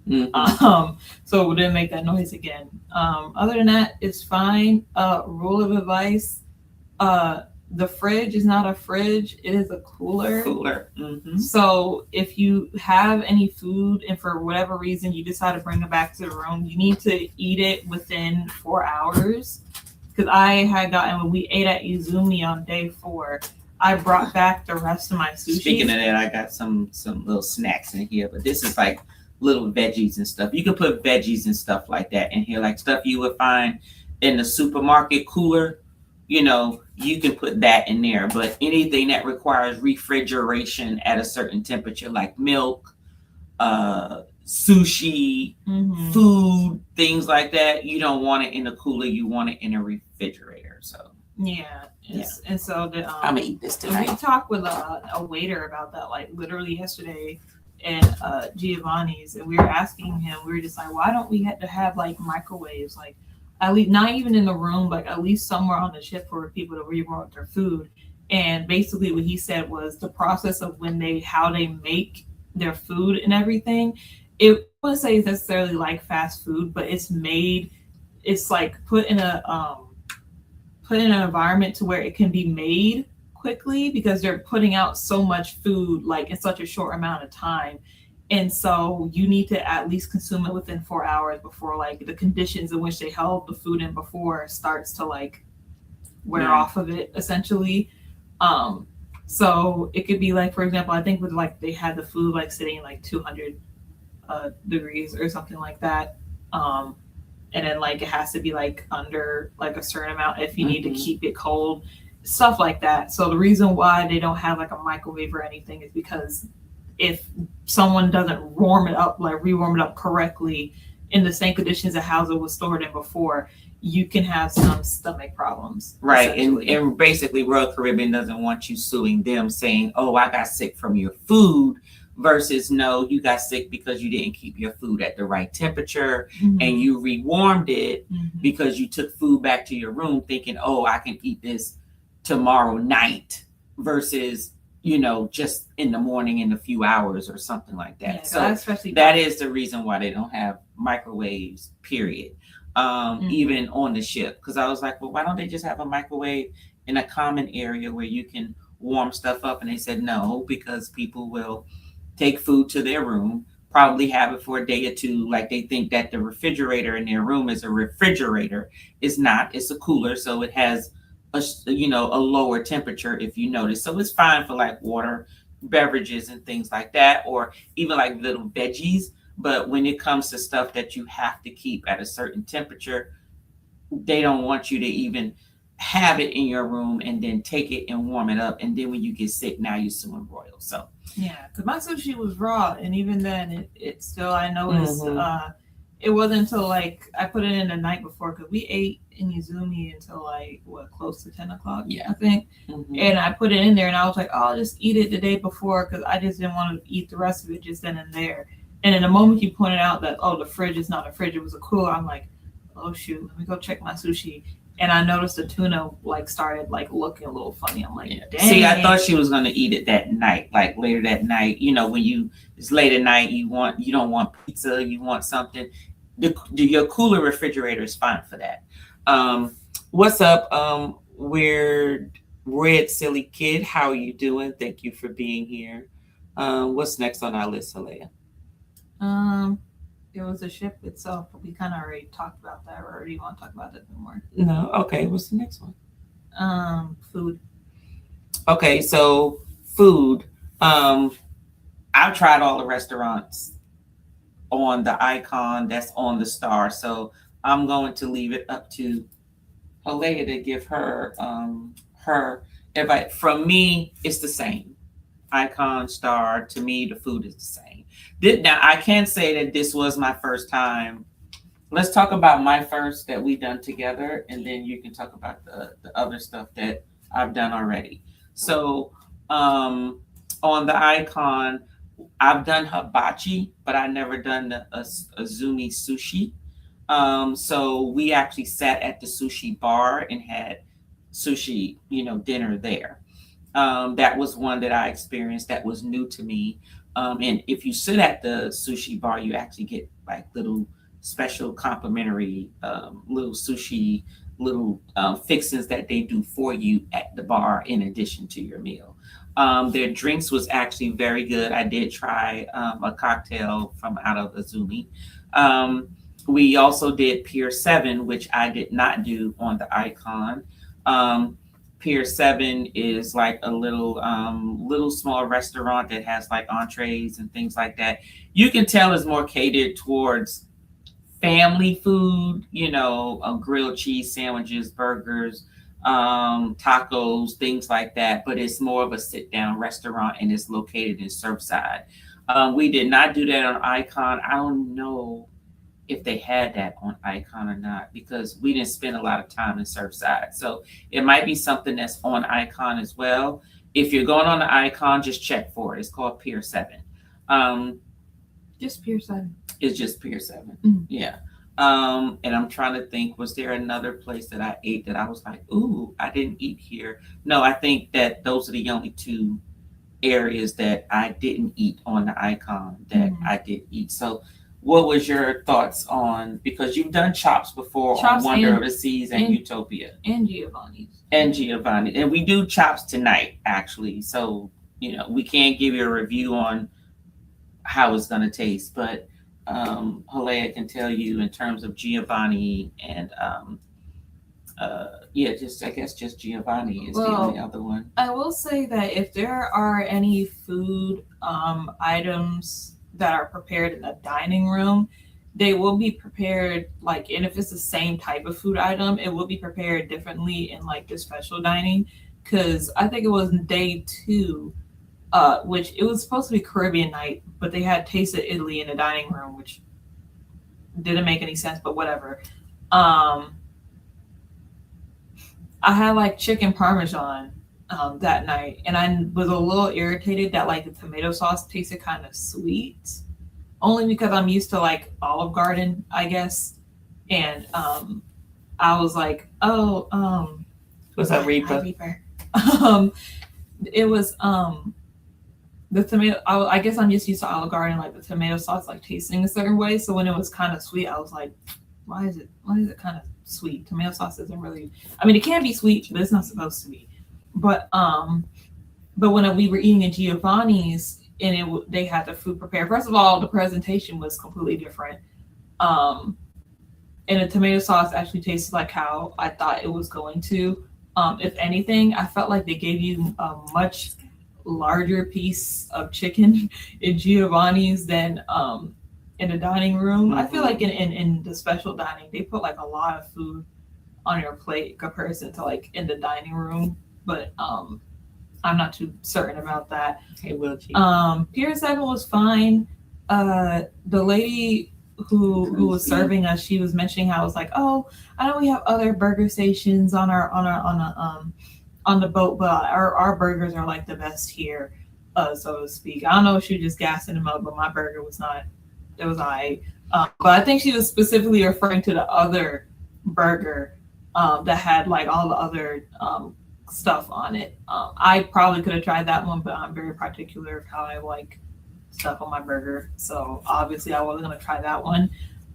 Speaker 2: Mm-hmm.
Speaker 3: So we didn't make that noise again. Other than that, it's fine. Rule of advice: the fridge is not a fridge; it is a cooler.
Speaker 2: Mm-hmm.
Speaker 3: So if you have any food and for whatever reason you decide to bring it back to the room, you need to eat it within 4 hours. Because I had gotten, when we ate at Izumi on day 4, I brought back the rest of my sushi.
Speaker 2: Speaking of that, I got some little snacks in here, but this is like little veggies and stuff. You can put veggies and stuff like that in here, like stuff you would find in the supermarket cooler. You know, you can put that in there, but anything that requires refrigeration at a certain temperature, like milk, sushi, food, things like that, you don't want it in the cooler. You want it in a refrigerator. So
Speaker 3: and so
Speaker 2: I'm gonna eat this tonight.
Speaker 3: We talked with a waiter about that, like literally yesterday, and Giovanni's, and we were asking him. We were just like, why don't we have to have like microwaves, like at least not even in the room, but at least somewhere on the ship for people to rewarm their food. And basically, what he said was the process of how they make their food and everything. It I wouldn't say it's necessarily like fast food, but it's like put in an environment to where it can be made quickly, because they're putting out so much food like in such a short amount of time. And so you need to at least consume it within 4 hours before like the conditions in which they held the food in before starts to like wear off of it, essentially. So it could be like, for example, I think with like they had the food like sitting like 200 degrees or something like that. And then like it has to be like under like a certain amount if you need to keep it cold, stuff like that. So the reason why they don't have like a microwave or anything is because if someone doesn't rewarm it up correctly in the same conditions that how it was stored in before, you can have some stomach problems.
Speaker 2: Right. And basically Royal Caribbean doesn't want you suing them saying, oh, I got sick from your food, versus no, you got sick because you didn't keep your food at the right temperature and you rewarmed it because you took food back to your room thinking, oh, I can eat this tomorrow night, versus, you know, just in the morning in a few hours or something like that.
Speaker 3: Yeah,
Speaker 2: so that is the reason why they don't have microwaves, period. Even on the ship. Because I was like, well, why don't they just have a microwave in a common area where you can warm stuff up? And they said no, because people will take food to their room, probably have it for a day or two. Like they think that the refrigerator in their room is a refrigerator. It's not. It's a cooler. So it has a lower temperature, if you notice. So it's fine for like water, beverages and things like that, or even like little veggies. But when it comes to stuff that you have to keep at a certain temperature, they don't want you to even have it in your room and then take it and warm it up. And then when you get sick, now you're suing Royal. So
Speaker 3: yeah, because my sushi was raw, and even then, it still, I noticed it wasn't until like I put it in the night before, because we ate in Izumi until like close to 10 o'clock, I think. And I put it in there, and I was like, oh, I'll just eat it the day before, because I just didn't want to eat the rest of it just then and there. And in the moment you pointed out that, oh, the fridge is not a fridge, it was a cooler, I'm like, oh shoot, let me go check my sushi. And I noticed the tuna like started like looking a little funny. I'm like, dang.
Speaker 2: See, I thought she was gonna eat it that night, like later that night. You know, when it's late at night, you don't want pizza, you want something. Your cooler refrigerator is fine for that. What's up? We're Red Silly Kid. How are you doing? Thank you for being here. What's next on our list, Alea?
Speaker 3: It was the ship itself, but we kind of already talked about that. Or do you want to talk about that more?
Speaker 2: No. Okay. What's the next one?
Speaker 3: Food.
Speaker 2: Okay. So food. I've tried all the restaurants on the icon that's on the star. So I'm going to leave it up to Alea to give her advice. From me, it's the same. Icon, star, to me, the food is the same. Now, I can say that this was my first time. Let's talk about my first that we done together, and then you can talk about the other stuff that I've done already. So on the icon, I've done hibachi, but I never done the Azumi sushi. So we actually sat at the sushi bar and had sushi, dinner there. That was one that I experienced that was new to me. And if you sit at the sushi bar, you actually get like little special complimentary little sushi, little fixings that they do for you at the bar in addition to your meal. Their drinks was actually very good. I did try a cocktail from out of Azumi. We also did Pier 7, which I did not do on the icon. Pier 7 is like a little small restaurant that has like entrees and things like that. You can tell it's more catered towards family food, grilled cheese sandwiches, burgers, tacos, things like that. But it's more of a sit down restaurant and it's located in Surfside. We did not do that on Icon. I don't know if they had that on Icon or not because we didn't spend a lot of time in Surfside. So it might be something that's on Icon as well. If you're going on the Icon, just check for it. It's called Pier 7.
Speaker 3: Just Pier 7.
Speaker 2: It's just Pier 7.
Speaker 3: Mhm.
Speaker 2: Yeah. And I'm trying to think, was there another place that I ate that I was like, ooh, I didn't eat here? No, I think that those are the only two areas that I didn't eat on the Icon that I did eat. So what was your thoughts on, because you've done Chops before
Speaker 3: Chops
Speaker 2: on Wonder
Speaker 3: and-
Speaker 2: of the Seas and Utopia
Speaker 3: And Giovanni's.
Speaker 2: and Giovanni. And we do Chops tonight, actually. So, we can't give you a review on how it's going to taste, but Halea can tell you in terms of Giovanni and just Giovanni is the only other one.
Speaker 3: I will say that if there are any food items that are prepared in the dining room, they will be prepared and if it's the same type of food item, it will be prepared differently in the special dining. Because I think it was day 2, which it was supposed to be Caribbean night, but they had Taste of Italy in the dining room, which didn't make any sense, but whatever. I had chicken parmesan that night, and I was a little irritated that the tomato sauce tasted kind of sweet, only because I'm used to Olive Garden, I guess. And I was like,
Speaker 2: Was that Reaper?
Speaker 3: Reaper. It was the tomato. I guess I'm just used to Olive Garden, the tomato sauce tasting a certain way. So when it was kind of sweet, I was like, why is it kind of sweet? Tomato sauce isn't really. I mean, it can be sweet, but it's not supposed to be. But when we were eating at Giovanni's and they had the food prepared. First of all, the presentation was completely different. And the tomato sauce actually tasted like how I thought it was going to. If anything, I felt like they gave you a much larger piece of chicken in Giovanni's than in the dining room. I feel like in the special dining, they put a lot of food on your plate in comparison to in the dining room. But I'm not too certain about that.
Speaker 2: Hey, Will.
Speaker 3: Pier 7 was fine. The lady who was serving us, she was mentioning how it was oh, I know we have other burger stations on the boat, but our burgers are the best here, so to speak. I don't know if she was just gassing them up, but my burger was not. It was alright. But I think she was specifically referring to the other burger that had all the other stuff on it. I probably could have tried that one, but I'm very particular of how I like stuff on my burger, so obviously I wasn't gonna try that one.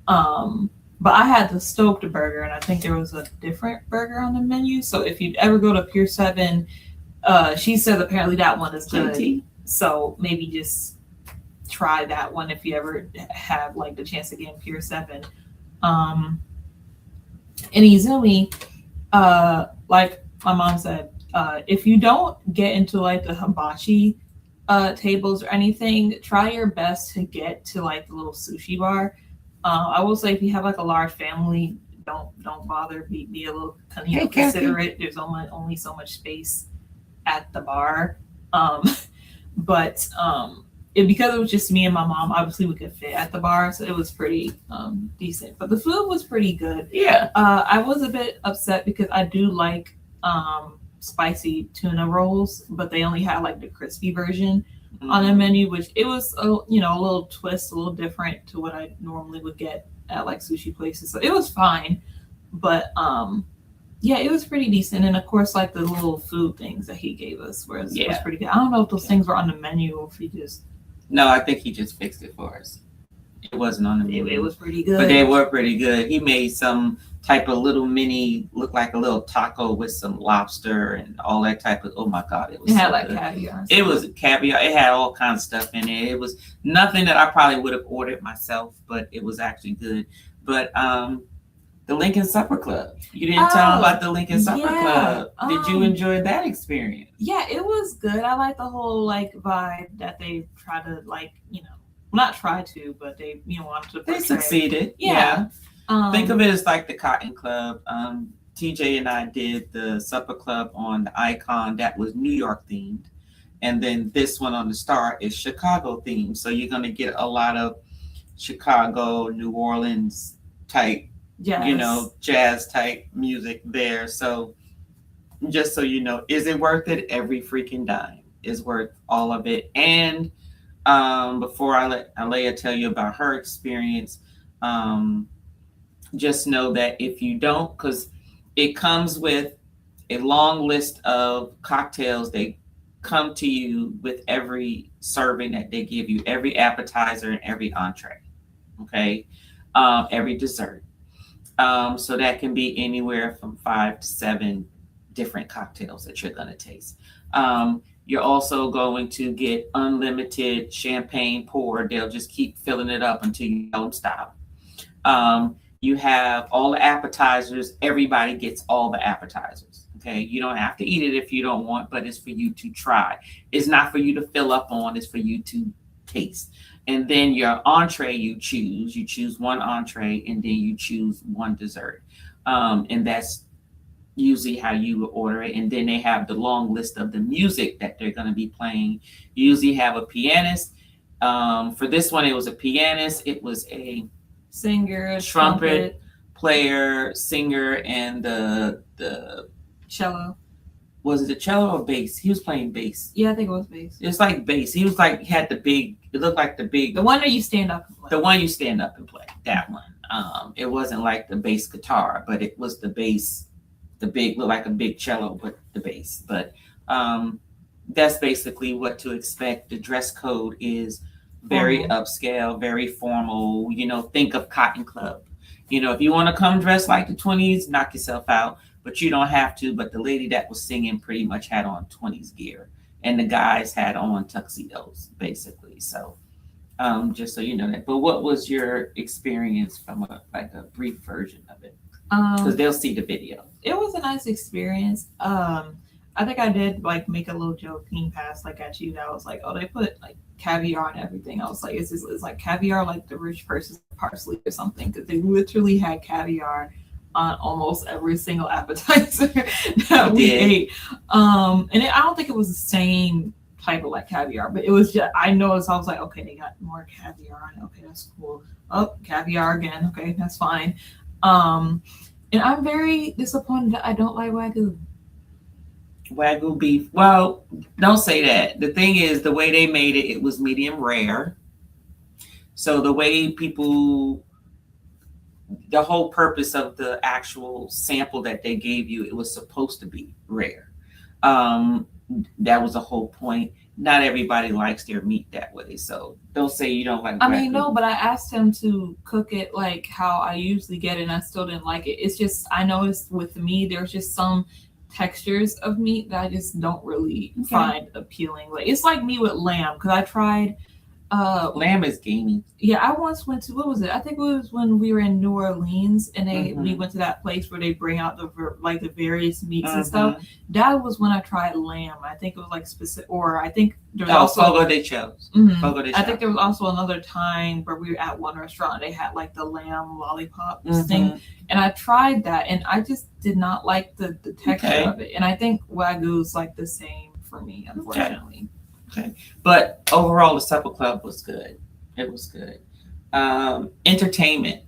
Speaker 3: But I had the stoked burger, and I think there was a different burger on the menu. So if you ever go to Pier 7, she said apparently that one is good.
Speaker 2: GT.
Speaker 3: So maybe just try that one if you ever have the chance to get in Pier 7. In Izumi, like my mom said, if you don't get into the hibachi tables or anything, try your best to get to the little sushi bar. I will say if you have a large family, don't bother. Be a little considerate. There's only so much space at the bar. But because it was just me and my mom, obviously we could fit at the bar, so it was pretty decent. But the food was pretty good.
Speaker 2: Yeah.
Speaker 3: I was a bit upset because I do like spicy tuna rolls, but they only had the crispy version on the menu, which it was a little twist, a little different to what I normally would get at sushi places. So it was fine, but yeah, it was pretty decent. And of course, the little food things that he gave us was pretty good. I don't know if those things were on the menu or if he just.
Speaker 2: No, I think he just fixed it for us. It wasn't on the menu.
Speaker 3: It was pretty good.
Speaker 2: But they were pretty good. He made some type of little mini, look like a little taco with some lobster and all that type of. Oh my God, it was.
Speaker 3: It had
Speaker 2: so good.
Speaker 3: caviar.
Speaker 2: It was caviar. It had all kinds of stuff in it. It was nothing that I probably would have ordered myself, but it was actually good. But the The Lincoln Supper Club. You didn't tell them
Speaker 3: Oh,
Speaker 2: about the Lincoln Supper
Speaker 3: yeah,
Speaker 2: Club. Did you
Speaker 3: um,
Speaker 2: enjoy that experience?
Speaker 3: Yeah, it was good. I like the whole like vibe that they try to like, not try to, but they wanted to
Speaker 2: They
Speaker 3: portray.
Speaker 2: succeeded.
Speaker 3: Yeah.
Speaker 2: Think of it as like the Cotton Club. TJ and I did the Supper Club on the Icon that was New York themed. And then this one on the Star is Chicago themed. So you're going to get a lot of Chicago, New Orleans type,
Speaker 3: Yes.
Speaker 2: jazz type music there. So just so you know, is it worth it? Every freaking dime is worth all of it. And before I let Alea tell you about her experience, just know that if you don't, because it comes with a long list of cocktails, they come to you with every serving that they give you, every appetizer and every entree. Okay. Every dessert. So that can be anywhere from 5 to 7 different cocktails that you're going to taste. You're also going to get unlimited champagne pour. They'll just keep filling it up until you don't stop. You have all the appetizers. Everybody gets all the appetizers. Okay. You don't have to eat it if you don't want, but it's for you to try. It's not for you to fill up on. It's for you to taste. And then your entree you choose one entree and then you choose one dessert. And that's usually how you would order it. And then they have the long list of the music that they're going to be playing. You usually have a pianist. For this one, it was a pianist. It was a
Speaker 3: Singer,
Speaker 2: trumpet player, singer, and the
Speaker 3: cello.
Speaker 2: was it a cello or bass? He was playing bass.
Speaker 3: Yeah, I think it was bass.
Speaker 2: It's like bass. He was like, he had the big, it looked like the big,
Speaker 3: The one that you stand up and play.
Speaker 2: the one you stand up and play, that one. It wasn't like the bass guitar, but it was the bass, the big, looked like a big cello, but the bass. But that's basically what to expect. The dress code is very upscale, very formal. Think of Cotton Club. If you want to come dressed like the 20s, knock yourself out, but you don't have to. But the lady that was singing pretty much had on 20s gear, and the guys had on tuxedos, basically. So just so you know that. But what was your experience from a brief version of it? Because they'll see the video.
Speaker 3: It was a nice experience. I think I did like make a little joking pass like at you that was like, oh, they put like caviar and everything. I was like, it's like caviar like the rich person's parsley or something, because they literally had caviar on almost every single appetizer that we ate. I don't think it was the same type of like caviar, but it was just, I noticed, I was like, okay, they got more caviar. Okay, that's cool. Oh, caviar again. Okay, that's fine. And I'm very disappointed that I don't like Wagyu.
Speaker 2: Wagyu beef. Well, don't say that. The thing is, the way they made it, it was medium rare. So the way people, the whole purpose of the actual sample that they gave you, it was supposed to be rare. That was the whole point. Not everybody likes their meat that way. So don't say you don't like Wagyu.
Speaker 3: I mean, no, but I asked him to cook it like how I usually get it, and I still didn't like it. It's just, I noticed with me, there's just some textures of meat that I just don't really find appealing. Like it's like me with lamb, because I tried
Speaker 2: lamb is gamey.
Speaker 3: Yeah, I once went to, what was it? I think it was when we were in New Orleans, and we went to that place where they bring out the various meats and stuff. That was when I tried lamb. I think it was like specific, or I think there was also
Speaker 2: Fogo de Chos. Fogo de
Speaker 3: I think there was also another time where we were at one restaurant. They had like the lamb lollipop thing, and I tried that, and I just did not like the texture of it. And I think Wagyu is like the same for me, unfortunately.
Speaker 2: Okay. But overall, the Supper Club was good. It was good. Entertainment.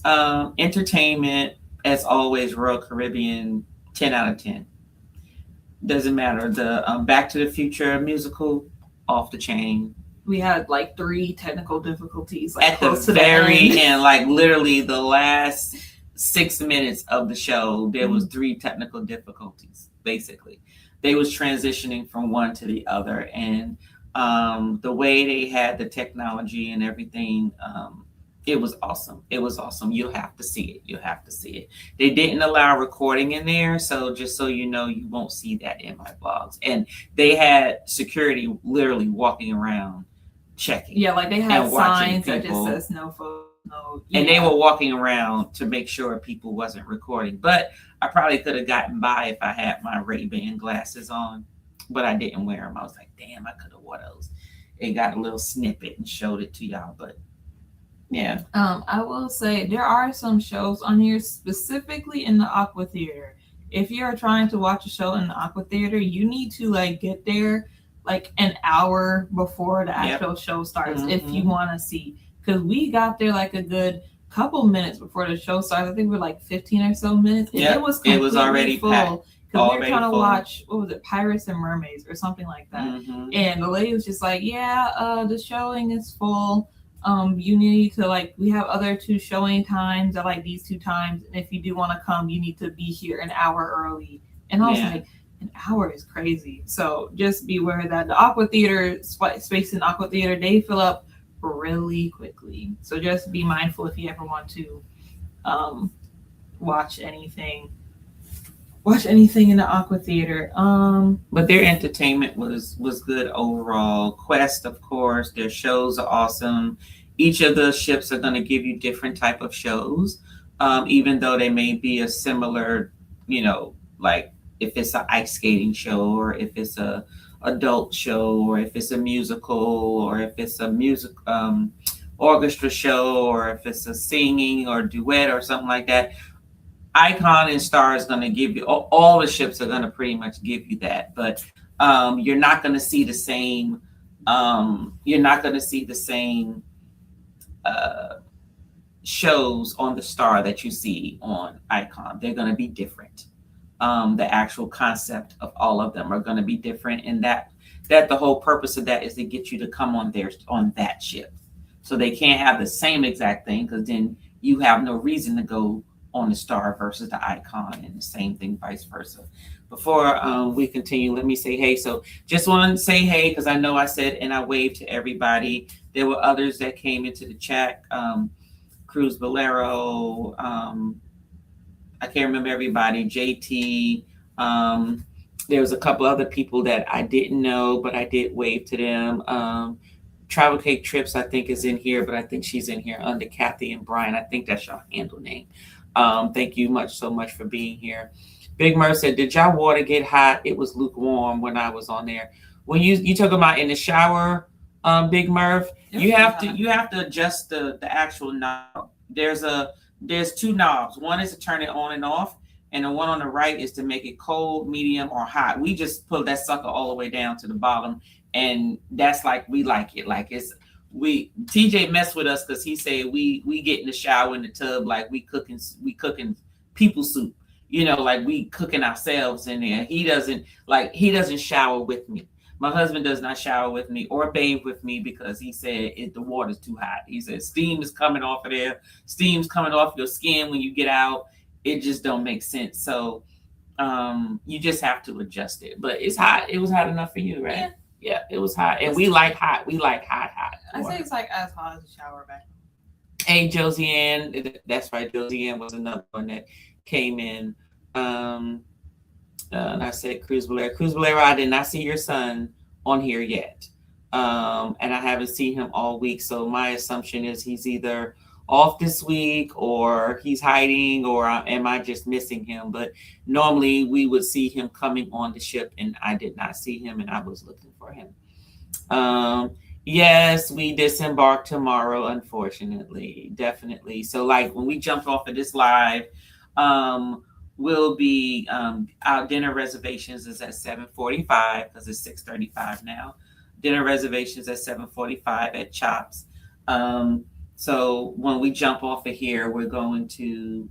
Speaker 2: Entertainment, as always, Royal Caribbean, 10 out of 10. Doesn't matter. The Back to the Future musical, off the chain.
Speaker 3: We had like 3 technical difficulties
Speaker 2: at the very end, like literally the last 6 minutes of the show, there was 3 technical difficulties, basically. They was transitioning from one to the other, and the way they had the technology and everything, it was awesome. It was awesome. You'll have to see it. You'll have to see it. They didn't allow recording in there, so just so you know, you won't see that in my vlogs. And they had security literally walking around checking.
Speaker 3: Yeah, like they had signs that just says no photos No,
Speaker 2: And they
Speaker 3: yeah.
Speaker 2: were walking around to make sure people wasn't recording. But I probably could have gotten by if I had my Ray-Ban glasses on, but I didn't wear them. I was like, damn, I could have wore those. It got a little snippet and showed it to y'all, but yeah.
Speaker 3: I will say there are some shows on here specifically in the Aqua Theater. If you're trying to watch a show in the Aqua Theater, you need to like get there like an hour before the actual show starts if you want to see. Because we got there like a good couple minutes before the show started. I think we're like 15 or so minutes. And
Speaker 2: Yep,
Speaker 3: it
Speaker 2: was already
Speaker 3: full.
Speaker 2: packed.
Speaker 3: Because we were
Speaker 2: Already
Speaker 3: trying to
Speaker 2: full.
Speaker 3: watch, what was it, Pirates and Mermaids or something like that.
Speaker 2: Mhm.
Speaker 3: And the lady was just like, yeah, the showing is full. You need to like, we have other 2 showing times at like these 2 times. And if you do want to come, you need to be here an hour early. And I was like, an hour is crazy. So just be aware that the Aqua Theater, space in Aqua Theater, they fill up really quickly. So just be mindful if you ever want to watch anything in the Aqua Theater.
Speaker 2: But their entertainment was good overall. Quest, of course, their shows are awesome. Each of the ships are going to give you different type of shows, even though they may be a similar, like if it's an ice skating show, or if it's a adult show, or if it's a musical, or if it's a music orchestra show, or if it's a singing or duet or something like that. Icon and Star is going to give you, all the ships are going to pretty much give you that, but you're not going to see the same shows on the Star that you see on Icon. They're going to be different. The actual concept of all of them are going to be different, and that the whole purpose of that is to get you to come on that ship. So they can't have the same exact thing, because then you have no reason to go on the Star versus the Icon, and the same thing vice versa. Before we continue, let me say hey. So just want to say hey, because I know I said and I waved to everybody. There were others that came into the chat. Cruz Bolero, I can't remember everybody. JT. There was a couple other people that I didn't know, but I did wave to them. Travel Cake Trips, I think, is in here, but I think she's in here under Kathy and Brian. I think that's your handle name. Thank you so much for being here. Big Murph said, did y'all water get hot? It was lukewarm when I was on there. When you talk about in the shower, Big Murph, you have to adjust the actual knob. There's 2 knobs. One is to turn it on and off, and the one on the right is to make it cold, medium, or hot. We just put that sucker all the way down to the bottom, and that's like we like it. Like TJ messed with us because he said we get in the shower in the tub like we cooking people soup, like we cooking ourselves in there. He doesn't shower with me. My husband does not shower with me or bathe with me because he said the water's too hot. He said steam is coming off of there. Steam's coming off your skin when you get out. It just don't make sense. So you just have to adjust it. But it's hot. It was hot enough for you, right? Yeah, it was hot. And we like hot. We like hot
Speaker 3: I
Speaker 2: water.
Speaker 3: say it's like as hot as a shower back.
Speaker 2: Hey, Josiane. That's right. Josiane was another one that came in. And I said, Cruz Valera, I did not see your son on here yet. And I haven't seen him all week. So my assumption is he's either off this week or he's hiding, or am I just missing him? But normally we would see him coming on the ship, and I did not see him, and I was looking for him. Yes, we disembark tomorrow, unfortunately, definitely. So like when we jumped off of this live, will be our dinner reservations is at 7:45 because it's 6:35 now. Dinner reservations at 7:45 at Chops. So when we jump off of here, we're going to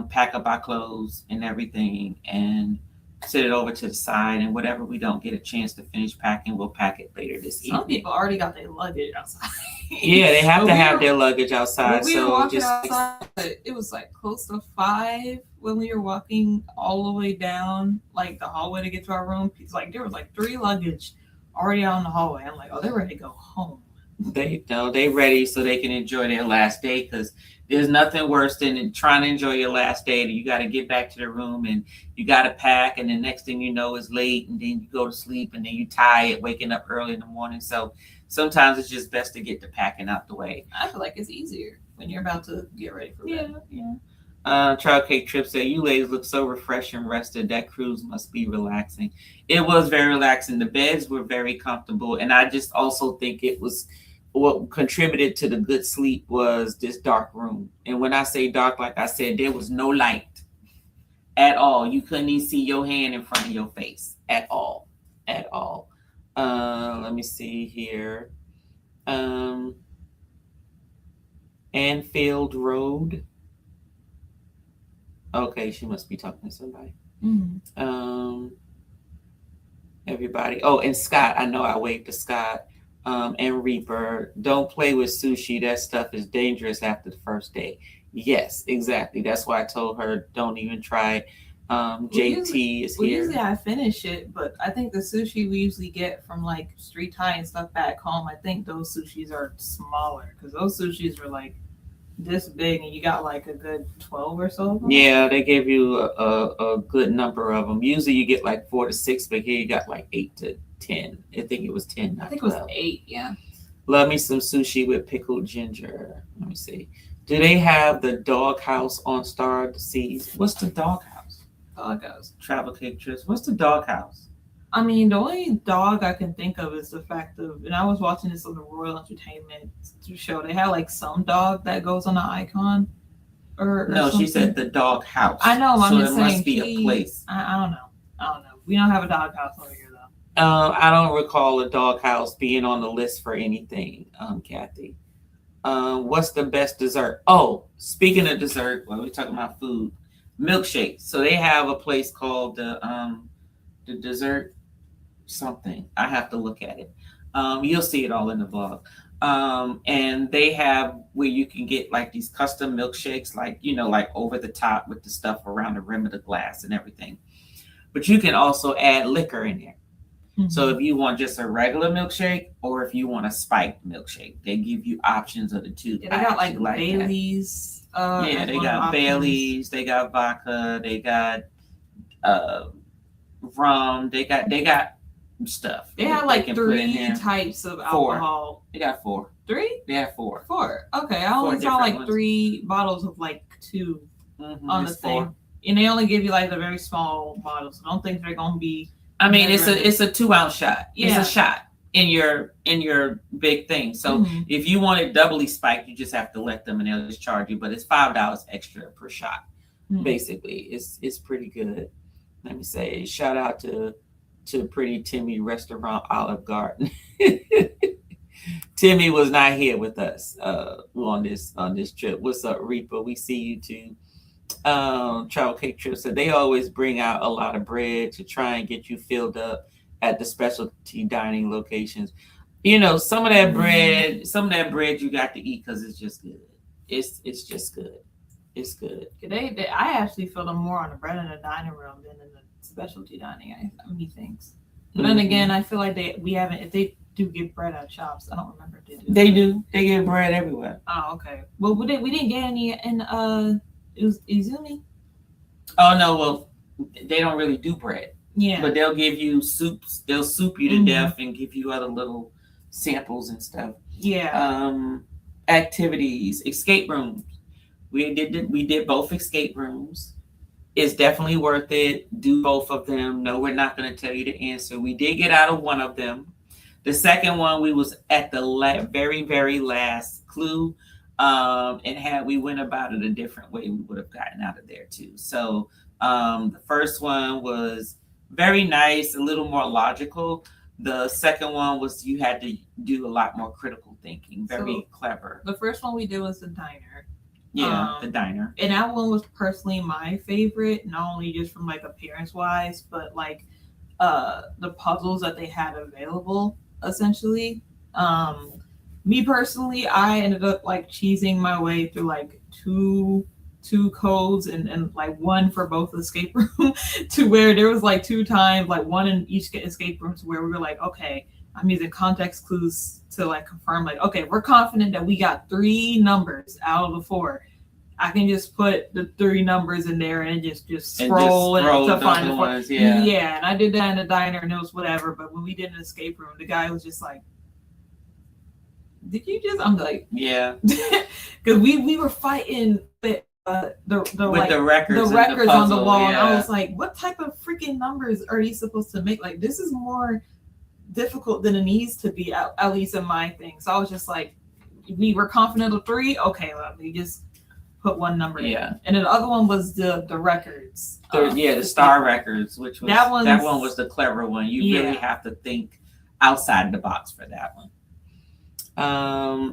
Speaker 2: pack up our clothes and everything and sit it over to the side, and whatever we don't get a chance to finish packing, we'll pack it later this evening.
Speaker 3: Some people already got their luggage outside.
Speaker 2: Yeah, they have to have their luggage outside.
Speaker 3: When we were
Speaker 2: So
Speaker 3: walking
Speaker 2: just
Speaker 3: outside, it was like close to 5 when we were walking all the way down like the hallway to get to our room. It's like there was like 3 luggage already out in the hallway. I'm like, oh, they're ready to go home.
Speaker 2: they ready so they can enjoy their last day, because there's nothing worse than trying to enjoy your last day. You got to get back to the room and you got to pack, and the next thing you know is late, and then you go to sleep, and then you tired waking up early in the morning. So sometimes it's just best to get the packing out the way.
Speaker 3: I feel like it's easier. when you're about to get ready for
Speaker 2: Yeah,
Speaker 3: bed.
Speaker 2: yeah. Trout Cake Trip said, "You ladies look so refreshed and rested. That cruise must be relaxing." It was very relaxing. The beds were very comfortable, and I just also think it was what contributed to the good sleep was this dark room. And when I say dark, like I said, there was no light at all. You couldn't even see your hand in front of your face at all, at all. Let me see here. Anfield Road. Okay, she must be talking to somebody. Everybody. Oh, and Scott. I know I waved to Scott. And Reaper. Don't play with sushi. That stuff is dangerous after the first day. Yes, exactly. That's why I told her don't even try. JT is
Speaker 3: Well,
Speaker 2: here.
Speaker 3: usually I finish it, but I think the sushi we usually get from like Street Thai and stuff back home, I think those sushis are smaller because those sushis are like this big and you got like a good 12 or so of them.
Speaker 2: Yeah, they gave you a good number of them. Usually you get like 4 to 6, but here you got like 8 to 10. I think it was 10.
Speaker 3: I think it was 8, yeah.
Speaker 2: Love me some sushi with pickled ginger. Let me see. Do they have the doghouse on Star Seas? What's the doghouse?
Speaker 3: Doghouse.
Speaker 2: Travel Cake Trips. What's the doghouse?
Speaker 3: I mean, the only dog I can think of is the fact of, and I was watching this on the Royal Entertainment show. They have like some dog that goes on the icon. Or
Speaker 2: No,
Speaker 3: something.
Speaker 2: she said the doghouse.
Speaker 3: I know. I'm
Speaker 2: so
Speaker 3: just
Speaker 2: it
Speaker 3: saying.
Speaker 2: must be a place.
Speaker 3: I don't know. I don't know. We don't have a doghouse over here though.
Speaker 2: I don't recall a doghouse being on the list for anything, Kathy. What's the best dessert? Oh, speaking of dessert, when we're talking about food, milkshakes. So they have a place called the dessert something. I have to look at it. You'll see it all in the vlog. And they have where you can get like these custom milkshakes, like, you know, like over the top with the stuff around the rim of the glass and everything. But you can also add liquor in there.
Speaker 3: Mm-hmm.
Speaker 2: So if you want just a regular milkshake or if you want a spiked milkshake, they give you options of the two.
Speaker 3: Yeah, they got like
Speaker 2: that.
Speaker 3: Bailey's.
Speaker 2: Yeah, they got Bailey's, they got vodka, they got rum, they got stuff.
Speaker 3: They have like 3 types of alcohol.
Speaker 2: They got 4.
Speaker 3: 3?
Speaker 2: They have 4.
Speaker 3: 4. Okay, I only saw like 3 bottles of like 2 on the thing. 4. And they only give you like the very small bottles. I don't think they're gonna be.
Speaker 2: I mean, it's a 2-ounce shot.
Speaker 3: Yeah.
Speaker 2: It's a shot in your big thing. So if you want it doubly spiked, you just have to let them and they'll just charge you. But it's $5 extra per shot. Basically, it's pretty good. Let me say, shout out to Pretty Timmy Restaurant Olive Garden. Timmy was not here with us on this trip. What's up, Reaper? We see you too. Travel Cake Trip. So they always bring out a lot of bread to try and get you filled up at the specialty dining locations. You know, some of that bread you got to eat because it's just good. It's just good. It's good.
Speaker 3: I actually feel them more on the bread in the dining room than in the specialty dining. Methinks. But then again, I feel like if they do give bread at shops. I don't remember if they do.
Speaker 2: They do. They give bread everywhere.
Speaker 3: Oh, okay. Well, we didn't get any in Izumi.
Speaker 2: Oh no, well, they don't really do bread.
Speaker 3: Yeah.
Speaker 2: But they'll give you soups. They'll soup you to death and give you other little samples and stuff.
Speaker 3: Yeah.
Speaker 2: Activities, escape rooms. We did both escape rooms. It's definitely worth it. Do both of them. No, we're not going to tell you the answer. We did get out of one of them. The second one, we was at the very, very last clue. And had we went about it a different way, we would have gotten out of there too. So the first one was very nice, a little more logical. The second one was you had to do a lot more critical thinking. Very clever.
Speaker 3: The first one we did was the diner.
Speaker 2: Yeah, the diner.
Speaker 3: And that one was personally my favorite, not only just from like appearance wise, but like the puzzles that they had available essentially. Me personally, I ended up like cheesing my way through like two codes and like one for both escape room to where there was like 2 times, like one in each escape room to where we were like, okay, I'm using context clues to like confirm like, okay, we're confident that we got 3 numbers out of the 4. I can just put the 3 numbers in there and just scroll to find the ones. Yeah, and I did that in the diner and it was whatever. But when we did an escape room, the guy was just like, did you just? I'm like,
Speaker 2: Yeah.
Speaker 3: because we were fighting the
Speaker 2: With the records,
Speaker 3: the records on the
Speaker 2: puzzle,
Speaker 3: wall, and I
Speaker 2: yeah.
Speaker 3: was like, what type of freaking numbers are you supposed to make? Like, this is more difficult than it needs to be, at least in my thing. So I was just like, we were confident of 3. Okay, let me just put one number in.
Speaker 2: Yeah.
Speaker 3: And then the other one was the records.
Speaker 2: The Star Records, which was
Speaker 3: that
Speaker 2: one was the clever one. You really have to think outside the box for that one.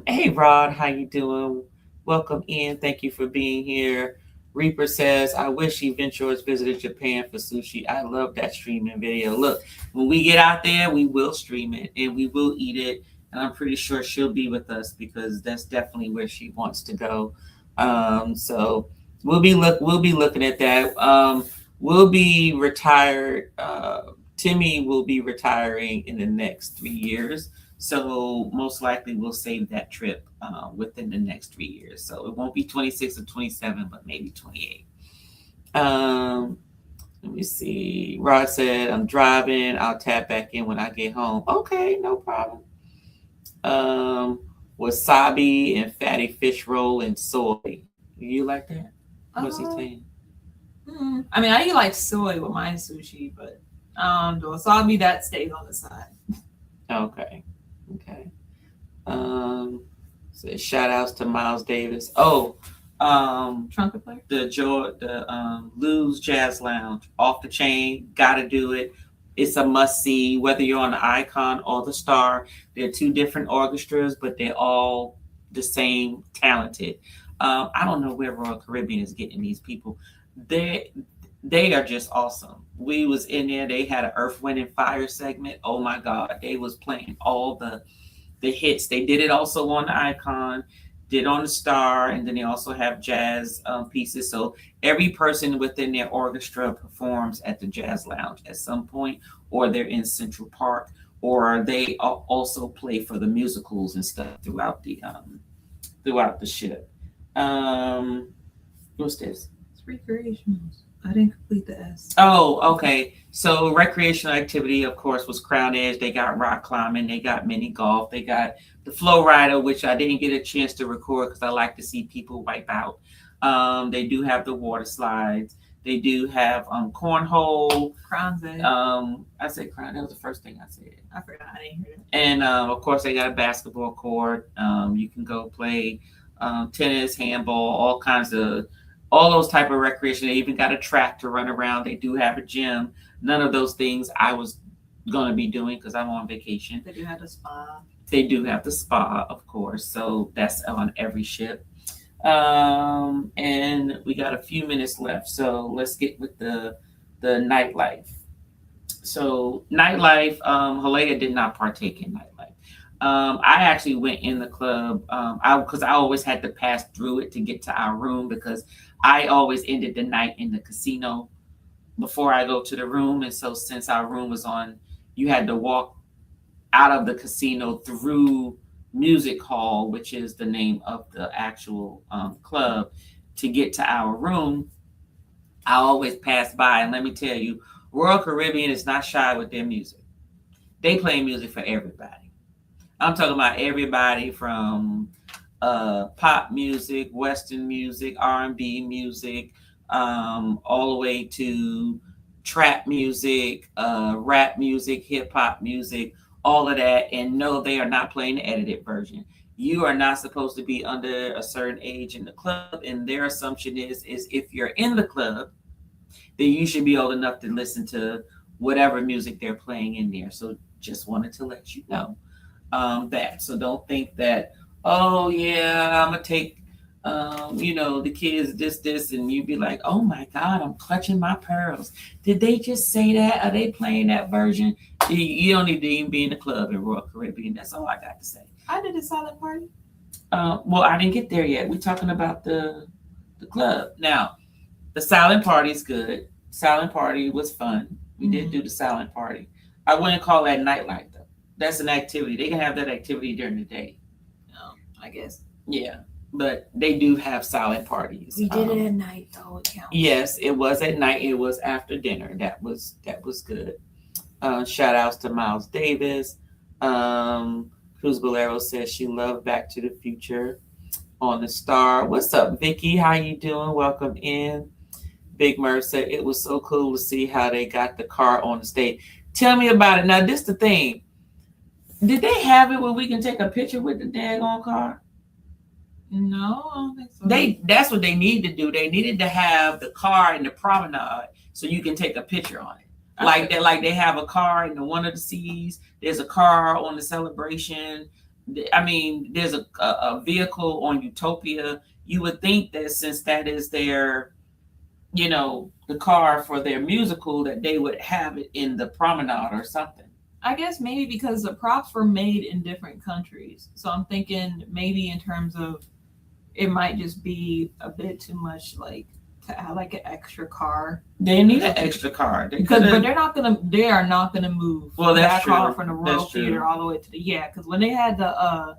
Speaker 2: Hey Rod, how you doing? Welcome in. Thank you for being here. Reaper says, I wish Ventures visited Japan for sushi. I love that streaming video. Look, when we get out there, we will stream it and we will eat it. And I'm pretty sure she'll be with us because that's definitely where she wants to go. So we'll be looking at that. We'll be retired. Timmy will be retiring in the next 3 years. So most likely we'll save that trip within the next 3 years. So it won't be 26 or 27, but maybe 28. Let me see. Rod said, I'm driving. I'll tap back in when I get home. Okay, no problem. Wasabi and fatty fish roll and soy. You like that? What's he saying?
Speaker 3: I mean, I eat like soy with my sushi, but the wasabi that stays on the side.
Speaker 2: Okay. So shout outs to Miles Davis.
Speaker 3: Trumpet player.
Speaker 2: The Lou's Jazz Lounge, off the chain. Gotta do it. It's a must see. Whether you're on the Icon or the Star, they're 2 different orchestras, but they're all the same talented. I don't know where Royal Caribbean is getting these people. They are just awesome. We was in there. They had an Earth, Wind, and Fire segment. Oh my God, they was playing all the hits. They did it also on the Icon, did on the Star, and then they also have jazz pieces. So every person within their orchestra performs at the Jazz Lounge at some point, or they're in Central Park, or they also play for the musicals and stuff throughout the ship. What's this?
Speaker 3: It's recreational. I didn't complete the S.
Speaker 2: Oh, okay. So recreational activity, of course, was Crown Edge. They got rock climbing. They got mini golf. They got the Flow Rider, which I didn't get a chance to record because I like to see people wipe out. They do have the water slides. They do have cornhole.
Speaker 3: Crown's Edge.
Speaker 2: I said crown. That was the first thing I said.
Speaker 3: I forgot. I didn't hear it.
Speaker 2: And of course, they got a basketball court. You can go play tennis, handball, all those type of recreation. They even got a track to run around. They do have a gym. None of those things I was going to be doing because I'm on vacation.
Speaker 3: They do have the spa.
Speaker 2: They do have the spa, of course. So that's on every ship. And we got a few minutes left. So let's get with the nightlife. So nightlife, Halea did not partake in nightlife. I actually went in the club because I always had to pass through it to get to our room because I always ended the night in the casino before I go to the room. And so since our room was on, you had to walk out of the casino through Music Hall, which is the name of the actual club, to get to our room. I always pass by. And let me tell you, Royal Caribbean is not shy with their music. They play music for everybody. I'm talking about everybody from pop music, Western music, R&B music, all the way to trap music, rap music, hip hop music, all of that. And no, they are not playing the edited version. You are not supposed to be under a certain age in the club. And their assumption is if you're in the club, then you should be old enough to listen to whatever music they're playing in there. So just wanted to let you know that. So don't think that, oh yeah, I'm gonna take the kids this, and you'd be like, oh my God, I'm clutching my pearls. Did they just say that? Are they playing that version? You don't need to even be in the club in Royal Caribbean. That's all I got to say.
Speaker 3: I did a silent party.
Speaker 2: Well, I didn't get there yet. We're talking about the club. Now, the silent party is good. Silent party was fun. We did do the silent party. I wouldn't call that nightlife though. That's an activity. They can have that activity during the day.
Speaker 3: I guess.
Speaker 2: Yeah, but they do have silent parties.
Speaker 3: We did it at night though. It counts.
Speaker 2: Yes, it was at night. It was after dinner. That was good. Shout outs to Miles Davis. Cruz Bolero says she loved Back to the Future on the Star. What's up, Vicky? How you doing? Welcome in. Big Murph said it was so cool to see how they got the car on the stage. Tell me about it. Now, this the thing. Did they have it where we can take a picture with the daggone car?
Speaker 3: No, I don't think so.
Speaker 2: That's what they need to do. They needed to have the car in the promenade so you can take a picture on it. Like that, like they have a car in one of the C's. There's a car on the Celebration. I mean, there's a vehicle on Utopia. You would think that since that is their, the car for their musical, that they would have it in the promenade or something.
Speaker 3: I guess maybe because the props were made in different countries. So I'm thinking maybe in terms of it might just be a bit too much like to add like an extra car.
Speaker 2: They need an extra car.
Speaker 3: They are not gonna move that car from the Royal Theater all the way to because when they had the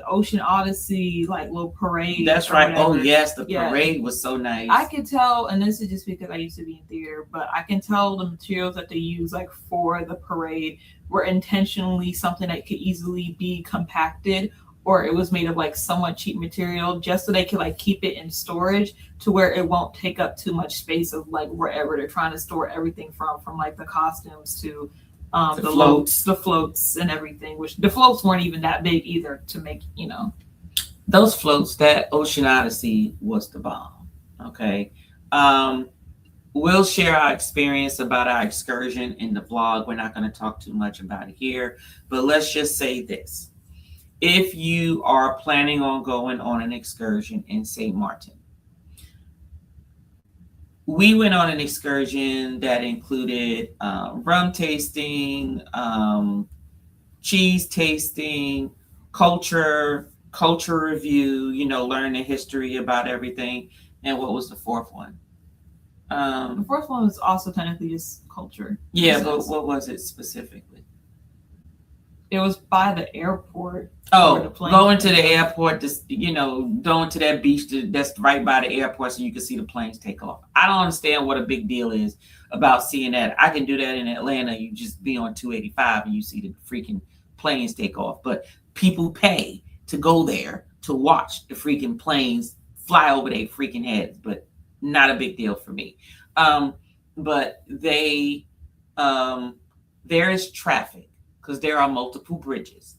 Speaker 3: Ocean Odyssey like little parade.
Speaker 2: That's right. Whatever, oh yes, the parade was so nice.
Speaker 3: I could tell, and this is just because I used to be in theater, but I can tell the materials that they use like for the parade were intentionally something that could easily be compacted, or it was made of like somewhat cheap material just so they could like keep it in storage to where it won't take up too much space of like wherever they're trying to store everything from like the costumes to the floats and everything, which the floats weren't even that big either to make,
Speaker 2: Those floats, that Ocean Odyssey was the bomb. Okay. We'll share our experience about our excursion in the vlog. We're not going to talk too much about it here, but let's just say this. If you are planning on going on an excursion in St. Martin, we went on an excursion that included rum tasting, cheese tasting, culture review, learn the history about everything. And what was the fourth one?
Speaker 3: The fourth one was also technically just culture.
Speaker 2: Yeah, but what was it specifically?
Speaker 3: It was by the airport.
Speaker 2: Oh, going to the airport, going to that beach that's right by the airport so you can see the planes take off. I don't understand what a big deal is about seeing that. I can do that in Atlanta. You just be on 285 and you see the freaking planes take off. But people pay to go there to watch the freaking planes fly over their freaking heads. But not a big deal for me. But there is traffic because there are multiple bridges.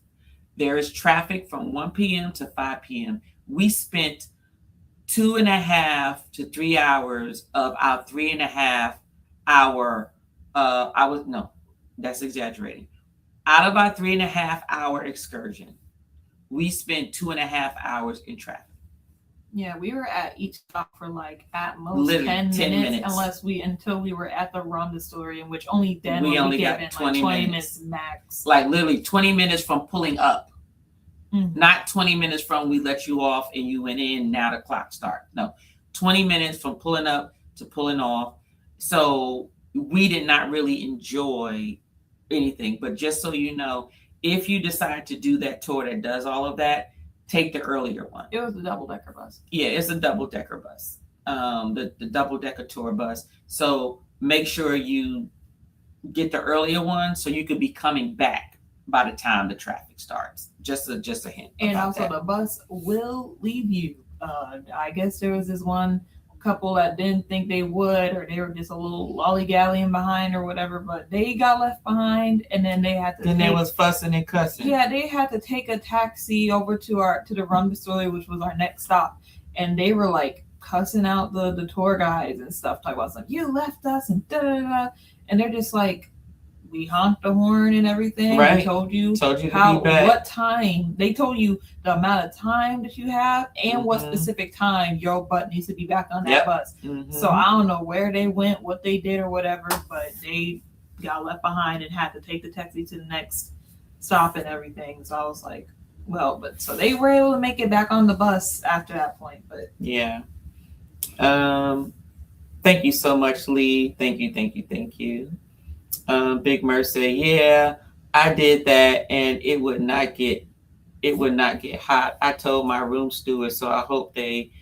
Speaker 2: There is traffic from 1 p.m. to 5 p.m. We spent 2.5 to 3 hours of our 3.5 hour. That's exaggerating. Out of our 3.5 hour excursion, we spent 2.5 hours in traffic.
Speaker 3: Yeah, we were at each stop for like at most 10 minutes until we were at the rum distillery, in which only then we only got 20 minutes max.
Speaker 2: Like literally 20 minutes from pulling up. Mm-hmm. Not 20 minutes from we let you off and you went in, now the clock start. No, 20 minutes from pulling up to pulling off. So we did not really enjoy anything. But just so you know, if you decide to do that tour that does all of that, take the earlier one.
Speaker 3: It was a double-decker bus.
Speaker 2: Yeah, it's a double-decker bus. The double-decker tour bus. So make sure you get the earlier one so you could be coming back by the time the traffic starts. Just a hint.
Speaker 3: And also the bus will leave you. I guess there was this one couple that didn't think they would, or they were just a little lollygallying behind or whatever, but they got left behind, and then they had to.
Speaker 2: Then they was fussing and cussing.
Speaker 3: Yeah, they had to take a taxi over to the rum distillery, which was our next stop, and they were like cussing out the tour guides and stuff. Like, I was like, "You left us," and da da da, and they're just like, we honked the horn and everything.
Speaker 2: Right.
Speaker 3: We told you
Speaker 2: how,
Speaker 3: what time. They told you the amount of time that you have and what specific time your butt needs to be back on that bus. Mm-hmm. So I don't know where they went, what they did or whatever, but they got left behind and had to take the taxi to the next stop and everything. So I was like, so they were able to make it back on the bus after that point. But
Speaker 2: yeah. Thank you so much, Lee. Thank you. Big Mer say, yeah, I did that and it would not get hot. I told my room steward, so I hope they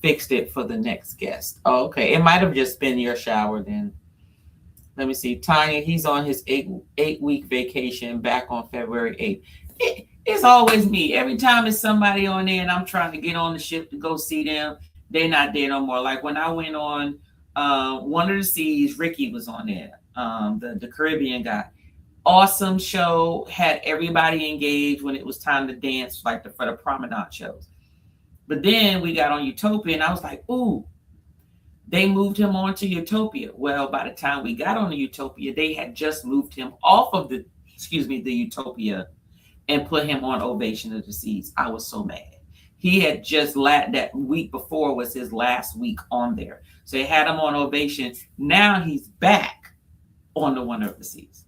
Speaker 2: fixed it for the next guest. Oh, okay. It might have just been your shower then. Let me see. Tanya, he's on his eight week vacation back on February 8th. It's always me. Every time it's somebody on there and I'm trying to get on the ship to go see them, they're not there no more. Like when I went on One of the Seas, Ricky was on there, the Caribbean guy. Awesome show, had everybody engaged when it was time to dance, like for the promenade shows. But then we got on Utopia and I was like, ooh, they moved him on to Utopia. Well, by the time we got on the Utopia, they had just moved him off of the Utopia and put him on Ovation of the Seas. I was so mad. He had just that week before was his last week on there. So they had him on Ovation. Now he's back on the Wonder of the Seas.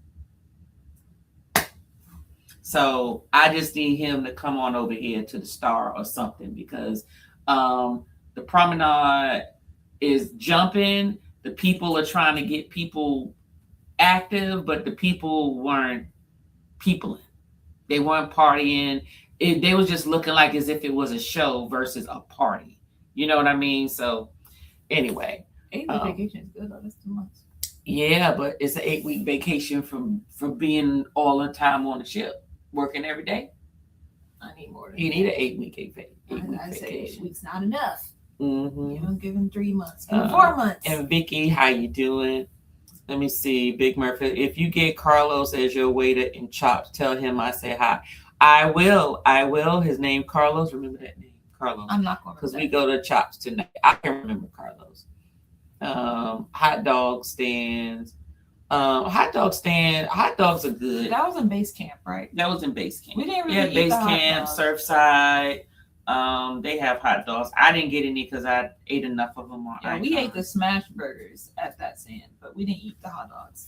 Speaker 2: So I just need him to come on over here to the Star or something because the promenade is jumping. The people are trying to get people active, but the people weren't peopling. They weren't partying. They was just looking like as if it was a show versus a party. You know what I mean? So anyway.
Speaker 3: 8-week vacation is good though. That's 2 months.
Speaker 2: Yeah, but it's an 8-week vacation from being all the time on the ship, working every day.
Speaker 3: I need more.
Speaker 2: You need an 8-week
Speaker 3: I say 8
Speaker 2: vacation.
Speaker 3: weeks not enough.
Speaker 2: Mm-hmm.
Speaker 3: You don't give him 3 months. Give him 4 months.
Speaker 2: And Vicky, how you doing? Let me see. Big Murphy, if you get Carlos as your waiter in Chops, tell him I say hi. I will. His name Carlos. Remember that name, Carlos.
Speaker 3: I'm not going to.
Speaker 2: Because we go to Chops tonight. I can remember Carlos. Hot dog stands. Hot dogs are good.
Speaker 3: That was in base camp, right?
Speaker 2: That was in base camp.
Speaker 3: We didn't really eat
Speaker 2: base
Speaker 3: the hot
Speaker 2: camp,
Speaker 3: dogs.
Speaker 2: Surfside. They have hot dogs. I didn't get any because I ate enough of them on
Speaker 3: Yeah, we ate the smash burgers at that stand, but we didn't eat the hot dogs.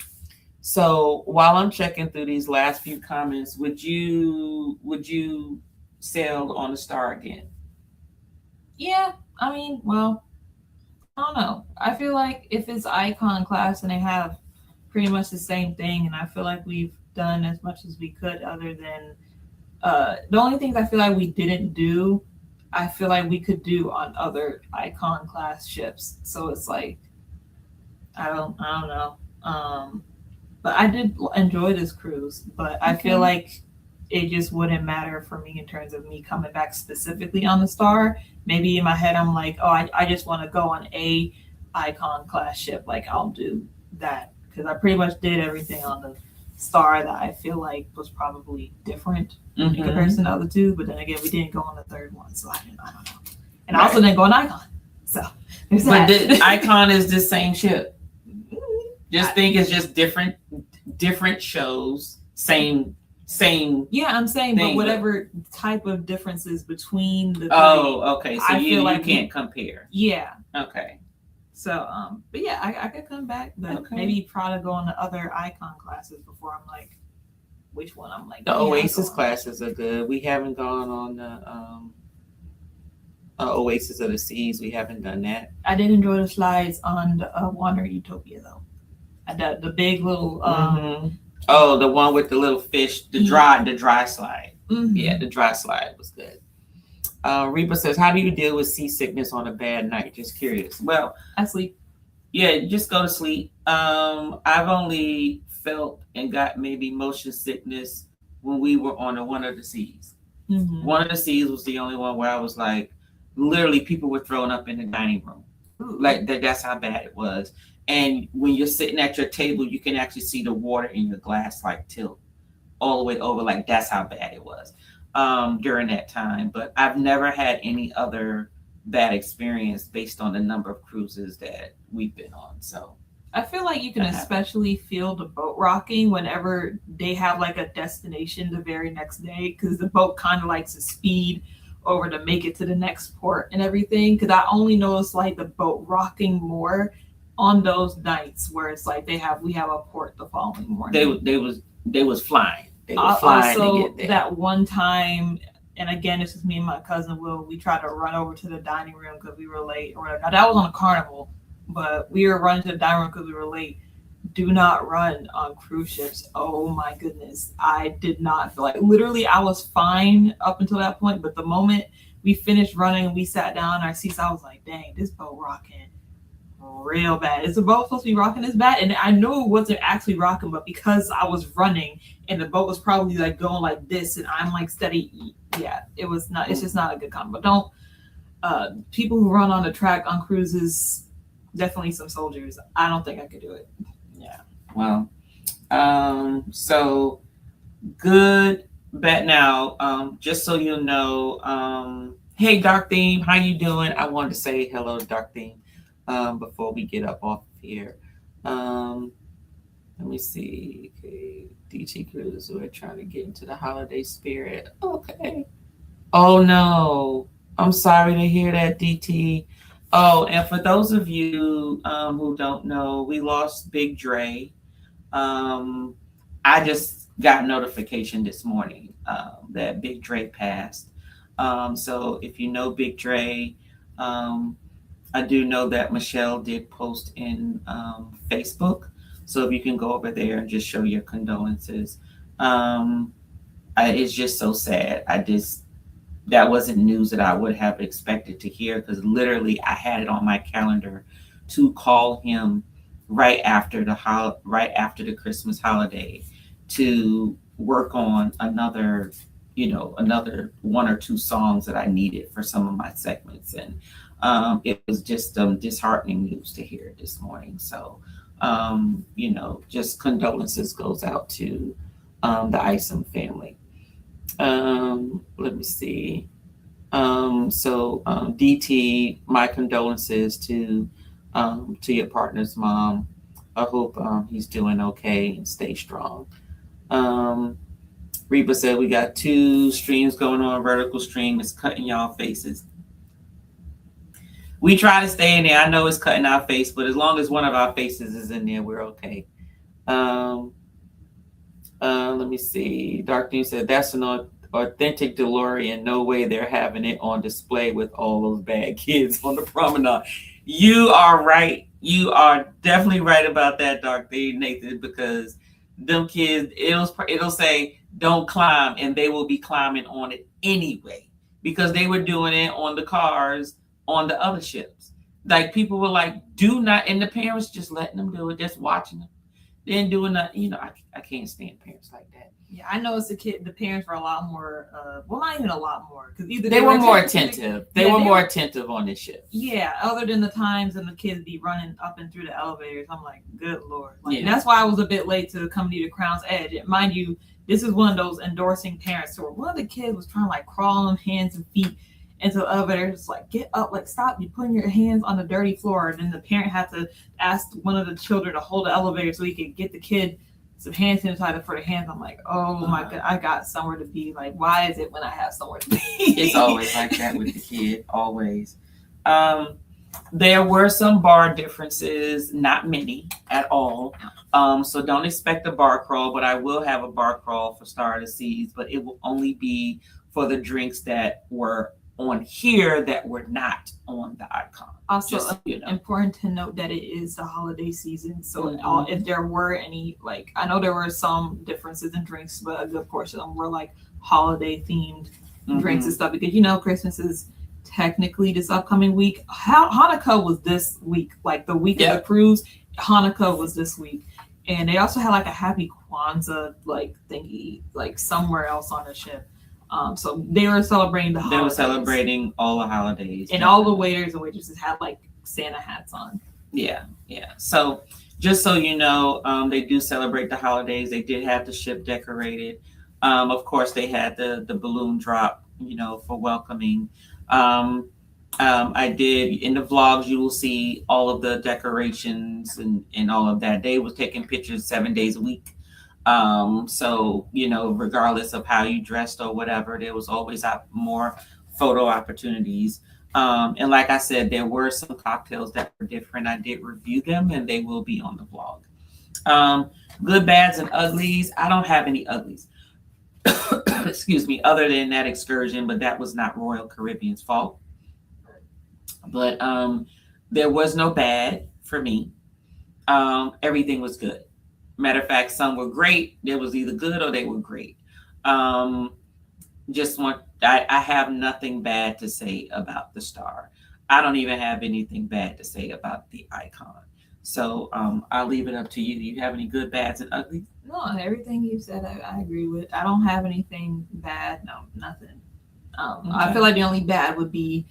Speaker 2: So while I'm checking through these last few comments, would you sail on the Star again?
Speaker 3: Yeah, I mean, well, I don't know. I feel like if it's icon class and they have pretty much the same thing, and I feel like we've done as much as we could other than the only things I feel like we didn't do, I feel like we could do on other icon class ships. So it's like, I don't know. But I did enjoy this cruise, but I feel like it just wouldn't matter for me in terms of me coming back specifically on the Star. Maybe in my head, I'm like, oh, I just want to go on a icon class ship. Like I'll do that because I pretty much did everything on the Star that I feel like was probably different in comparison to the other two. But then again, we didn't go on the third one, so I don't know. And I also didn't go on Icon. So there's
Speaker 2: But
Speaker 3: that.
Speaker 2: the Icon is the same ship. Just think it's just different shows, same.
Speaker 3: Yeah, I'm saying,
Speaker 2: thing,
Speaker 3: but whatever type of differences between the three.
Speaker 2: Oh, okay. So
Speaker 3: I
Speaker 2: you
Speaker 3: feel like
Speaker 2: can't compare.
Speaker 3: Yeah.
Speaker 2: Okay.
Speaker 3: So, but yeah, I could come back, but
Speaker 2: Okay.
Speaker 3: maybe probably go on the other icon classes before I'm like, which one I'm like.
Speaker 2: The
Speaker 3: yeah, I'll
Speaker 2: Oasis
Speaker 3: go on.
Speaker 2: classes are good. We haven't gone on the Oasis of the Seas. We haven't done that.
Speaker 3: I did enjoy the slides on the Wander Utopia though. The big little.
Speaker 2: Oh, the one with the little fish, the dry slide.
Speaker 3: Mhm.
Speaker 2: Yeah, the dry slide was good. Reba says, how do you deal with seasickness on a bad night? Just curious. Well,
Speaker 3: I sleep.
Speaker 2: yeah, you just go to sleep. I've only felt and got maybe motion sickness when we were on One of the Seas.
Speaker 3: Mhm.
Speaker 2: One of the Seas was the only one where I was like, literally people were thrown up in the dining room. Like that's how bad it was. And when you're sitting at your table, you can actually see the water in your glass like tilt all the way over. Like that's how bad it was during that time. But I've never had any other bad experience based on the number of cruises that we've been on. So
Speaker 3: I feel like you can especially feel the boat rocking whenever they have like a destination the very next day, because the boat kind of likes to speed over to make it to the next port and everything. Because I only noticed like the boat rocking more on those nights where it's like we have a port the following morning.
Speaker 2: they was flying. They were flying to
Speaker 3: Also,
Speaker 2: get there.
Speaker 3: that one time, and again, it's just me and my cousin Will. We tried to run over to the dining room because we were late or whatever. Now that was on a Carnival, but we were running to the dining room because we were late. Do not run on cruise ships. Oh my goodness. I did not feel like, literally I was fine up until that point, but the moment we finished running and we sat down in our seats, I was like, dang, this boat rocking real bad. Is the boat supposed to be rocking this bad? And I knew it wasn't actually rocking, but because I was running and the boat was probably like going like this, and I'm like steady. Yeah, it was not. It's just not a good combo. Don't people who run on the track on cruises, definitely some soldiers. I don't think I could do it.
Speaker 2: Yeah. Well, so good bet now. Just so you know, hey Dark Theme, how you doing? I wanted to say hello to Dark Theme before we get up off here. Let me see. Okay, DT Cruise, we're trying to get into the holiday spirit. Okay. Oh no. I'm sorry to hear that, DT. Oh, and for those of you who don't know, we lost Big Dre. I just got notification this morning that Big Dre passed. So if you know Big Dre, I do know that Michelle did post in Facebook. So if you can go over there and just show your condolences. It's just so sad. That wasn't news that I would have expected to hear, because literally I had it on my calendar to call him right after the Christmas holiday to work on another one or two songs that I needed for some of my segments. And it was just disheartening news to hear this morning. So, just condolences goes out to the Isom family. Let me see. DT, my condolences to your partner's mom. I hope he's doing okay and stay strong. Reba said we got 2 streams going on. Vertical stream is cutting y'all faces. We try to stay in there. I know it's cutting our face, but as long as one of our faces is in there, we're okay. Let me see. Dark News said that's an authentic DeLorean. No way they're having it on display with all those bad kids on the promenade. You are right. You are definitely right about that, Dark Theme, Nathan, because them kids, it'll say don't climb, and they will be climbing on it anyway, because they were doing it on the cars on the other ships. Like, people were like, do not, and the parents just letting them do it, just watching them. Then doing that, I can't stand parents like that.
Speaker 3: Yeah, I know as a kid, the parents were a lot more, well, not even a lot more, because either
Speaker 2: they were more attentive. They were more attentive on this ship.
Speaker 3: Yeah, other than the times and the kids be running up and through the elevators, I'm like, good Lord. That's why I was a bit late to come to Crown's Edge. And mind you, this is one of those endorsing parents where one of the kids was trying to like crawl on hands and feet into the elevator, just like, get up, like, stop, you're putting your hands on the dirty floor. And then the parent had to ask one of the children to hold the elevator so he could get the kid some hand sanitizer for the hands. I'm like, oh my God, I got somewhere to be. Like, why is it when I have somewhere to be?
Speaker 2: It's always like that with the kid, always. There were some bar differences, not many at all. So don't expect a bar crawl, but I will have a bar crawl for Star of the Seas, but it will only be for the drinks that were on here that were not on the Icon.
Speaker 3: Also, important to note that it is the holiday season. So if there were any, like, I know there were some differences in drinks, but a good portion of them were like holiday themed drinks and stuff, because Christmas is technically this upcoming week. Hanukkah was this week, like the week of the cruise. Hanukkah was this week. And they also had like a happy Kwanzaa like thingy, like somewhere else on the ship. So they were celebrating the holidays.
Speaker 2: They were celebrating all the holidays.
Speaker 3: And all the waiters and waitresses had like Santa hats on.
Speaker 2: Yeah. So just so you know, they do celebrate the holidays. They did have the ship decorated. Of course, they had the balloon drop, for welcoming. I did, in the vlogs, you will see all of the decorations and all of that. They was taking pictures 7 days a week. So, regardless of how you dressed or whatever, there was always more photo opportunities. And like I said, there were some cocktails that were different. I did review them, and they will be on the vlog. Good, bads, and uglies. I don't have any uglies. Excuse me, other than that excursion, but that was not Royal Caribbean's fault. But there was no bad for me. Everything was good. Matter of fact, some were great. They was either good or they were great. I have nothing bad to say about the Star. I don't even have anything bad to say about the Icon. So I'll leave it up to you. Do you have any good, bads, and uglies?
Speaker 3: No, everything you said, I agree with. I don't have anything bad. No, nothing. I
Speaker 2: Okay.
Speaker 3: feel like the only bad would be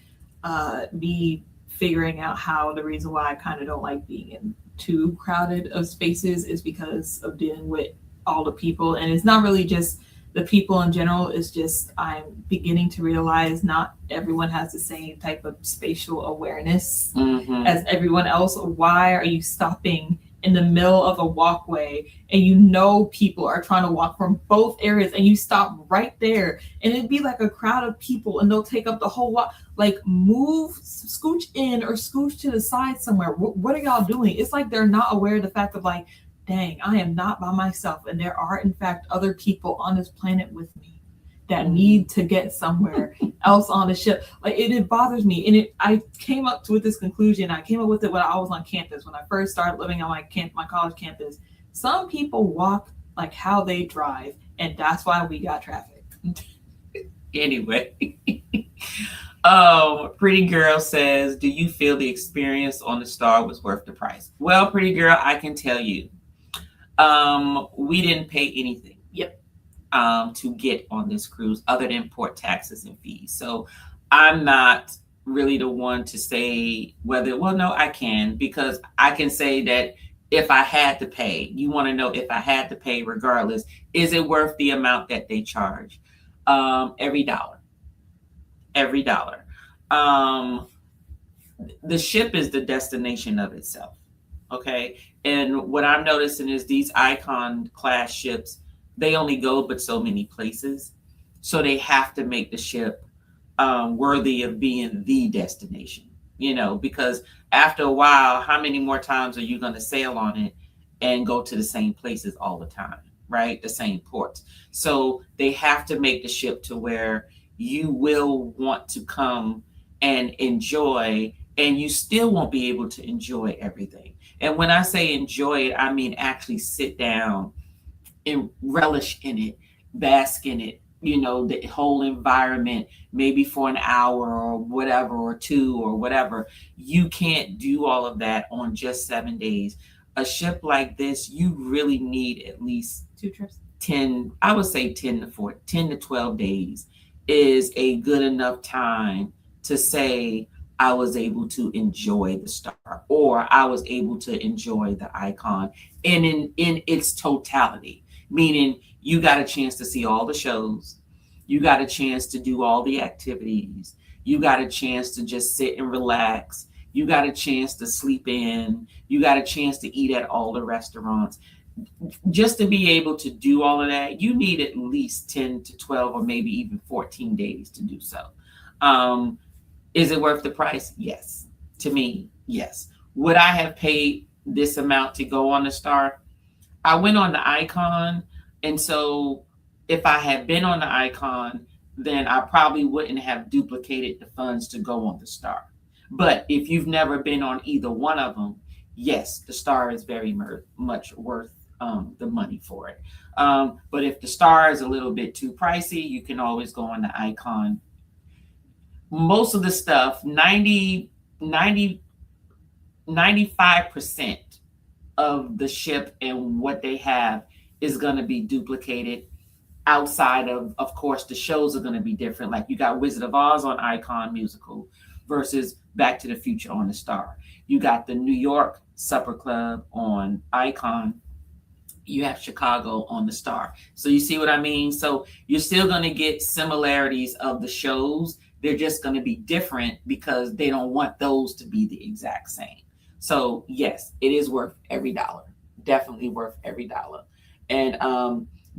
Speaker 3: me figuring out how the reason why I kind of don't like being in too crowded of spaces is because of dealing with all the people. And it's not really just the people in general, it's just I'm beginning to realize not everyone has the same type of spatial awareness
Speaker 2: Mm-hmm.
Speaker 3: as everyone else. Why are you stopping in the middle of a walkway and you know people are trying to walk from both areas and you stop right there and it'd be like a crowd of people and they'll take up the whole walk? Like, move, scooch in or scooch to the side somewhere. What are y'all doing? It's like they're not aware of the fact of like, dang, I am not by myself and there are in fact other people on this planet with me that need to get somewhere else on the ship. Like, it bothers me. And I came up with this conclusion. I came up with it when I was on campus, when I first started living on my college campus. Some people walk like how they drive, and that's why we got traffic.
Speaker 2: Anyway, Pretty Girl says, do you feel the experience on the Star was worth the price? Well, Pretty Girl, I can tell you, we didn't pay anything.
Speaker 3: Yep.
Speaker 2: To get on this cruise other than port taxes and fees. So I'm not really the one to say no, I can, because I can say that if I had to pay, you want to know if I had to pay regardless, is it worth the amount that they charge? Every dollar. The ship is the destination of itself. Okay. And what I'm noticing is these Icon class ships, they only go but so many places. So they have to make the ship worthy of being the destination, because after a while, how many more times are you going to sail on it and go to the same places all the time, right? The same ports. So they have to make the ship to where you will want to come and enjoy, and you still won't be able to enjoy everything. And when I say enjoy it, I mean actually sit down and relish in it, bask in it, the whole environment, maybe for an hour or whatever, or two or whatever. You can't do all of that on just 7 days. A ship like this, you really need at least
Speaker 3: 2 trips.
Speaker 2: 10 to 12 days is a good enough time to say, I was able to enjoy the Star, or I was able to enjoy the Icon in its totality. Meaning you got a chance to see all the shows. You got a chance to do all the activities. You got a chance to just sit and relax. You got a chance to sleep in. You got a chance to eat at all the restaurants. Just to be able to do all of that, you need at least 10 to 12 or maybe even 14 days to do so. Is it worth the price? Yes. To me, yes. Would I have paid this amount to go on the Star? I went on the Icon, and so if I had been on the Icon, then I probably wouldn't have duplicated the funds to go on the Star. But if you've never been on either one of them, yes, the Star is very much worth the money for it. But if the Star is a little bit too pricey, you can always go on the Icon. Most of the stuff, 95% of the ship and what they have is going to be duplicated. Outside of course, the shows are going to be different. Like you got Wizard of Oz on Icon Musical versus Back to the Future on the Star. You got the New York Supper Club on Icon. You have Chicago on the Star. So you see what I mean? So you're still going to get similarities of the shows. They're just going to be different because they don't want those to be the exact same. So yes, it is worth every dollar. Definitely worth every dollar. And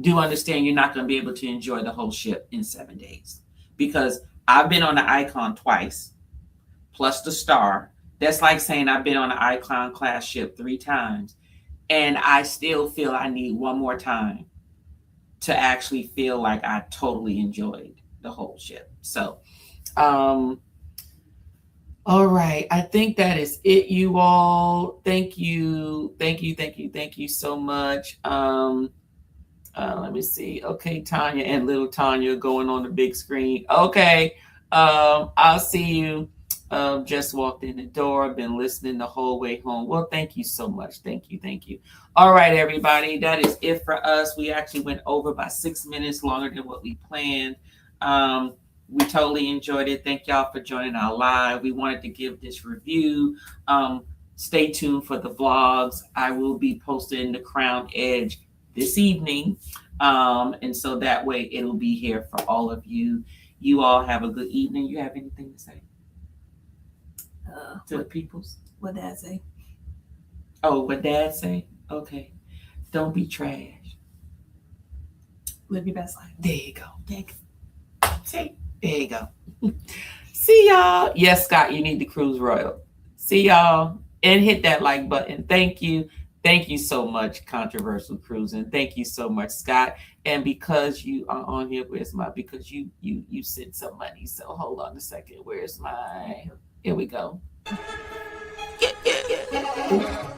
Speaker 2: do understand you're not going to be able to enjoy the whole ship in 7 days, because I've been on the Icon twice, plus the Star. That's like saying I've been on an Icon class ship 3 times, and I still feel I need one more time to actually feel like I totally enjoyed the whole ship. So, all right. I think that is it, you all. Thank you so much. Let me see. Okay, Tanya and little Tanya going on the big screen. Okay. I'll see you. just walked in the door, been listening the whole way home. Well, thank you so much. Thank you. Thank you. All right, everybody. That is it for us. We actually went over by 6 minutes longer than what we planned. We totally enjoyed it. Thank y'all for joining our live. We wanted to give this review. Stay tuned for the vlogs. I will be posting the Crown Edge this evening. And so that way it'll be here for all of you. You all have a good evening. You have anything to say to the peoples?
Speaker 3: What did I say?
Speaker 2: Oh, what Dad say? Okay. Don't be trash.
Speaker 3: Live your best life.
Speaker 2: There you go. See? There you go. See y'all. Yes, Scott, you need the Cruise Royal. See y'all. And hit that like button. Thank you. Thank you so much, Controversial Cruising. Thank you so much, Scott. And because you are on here, because you sent some money. So hold on a second. Where's my, here we go. Yeah.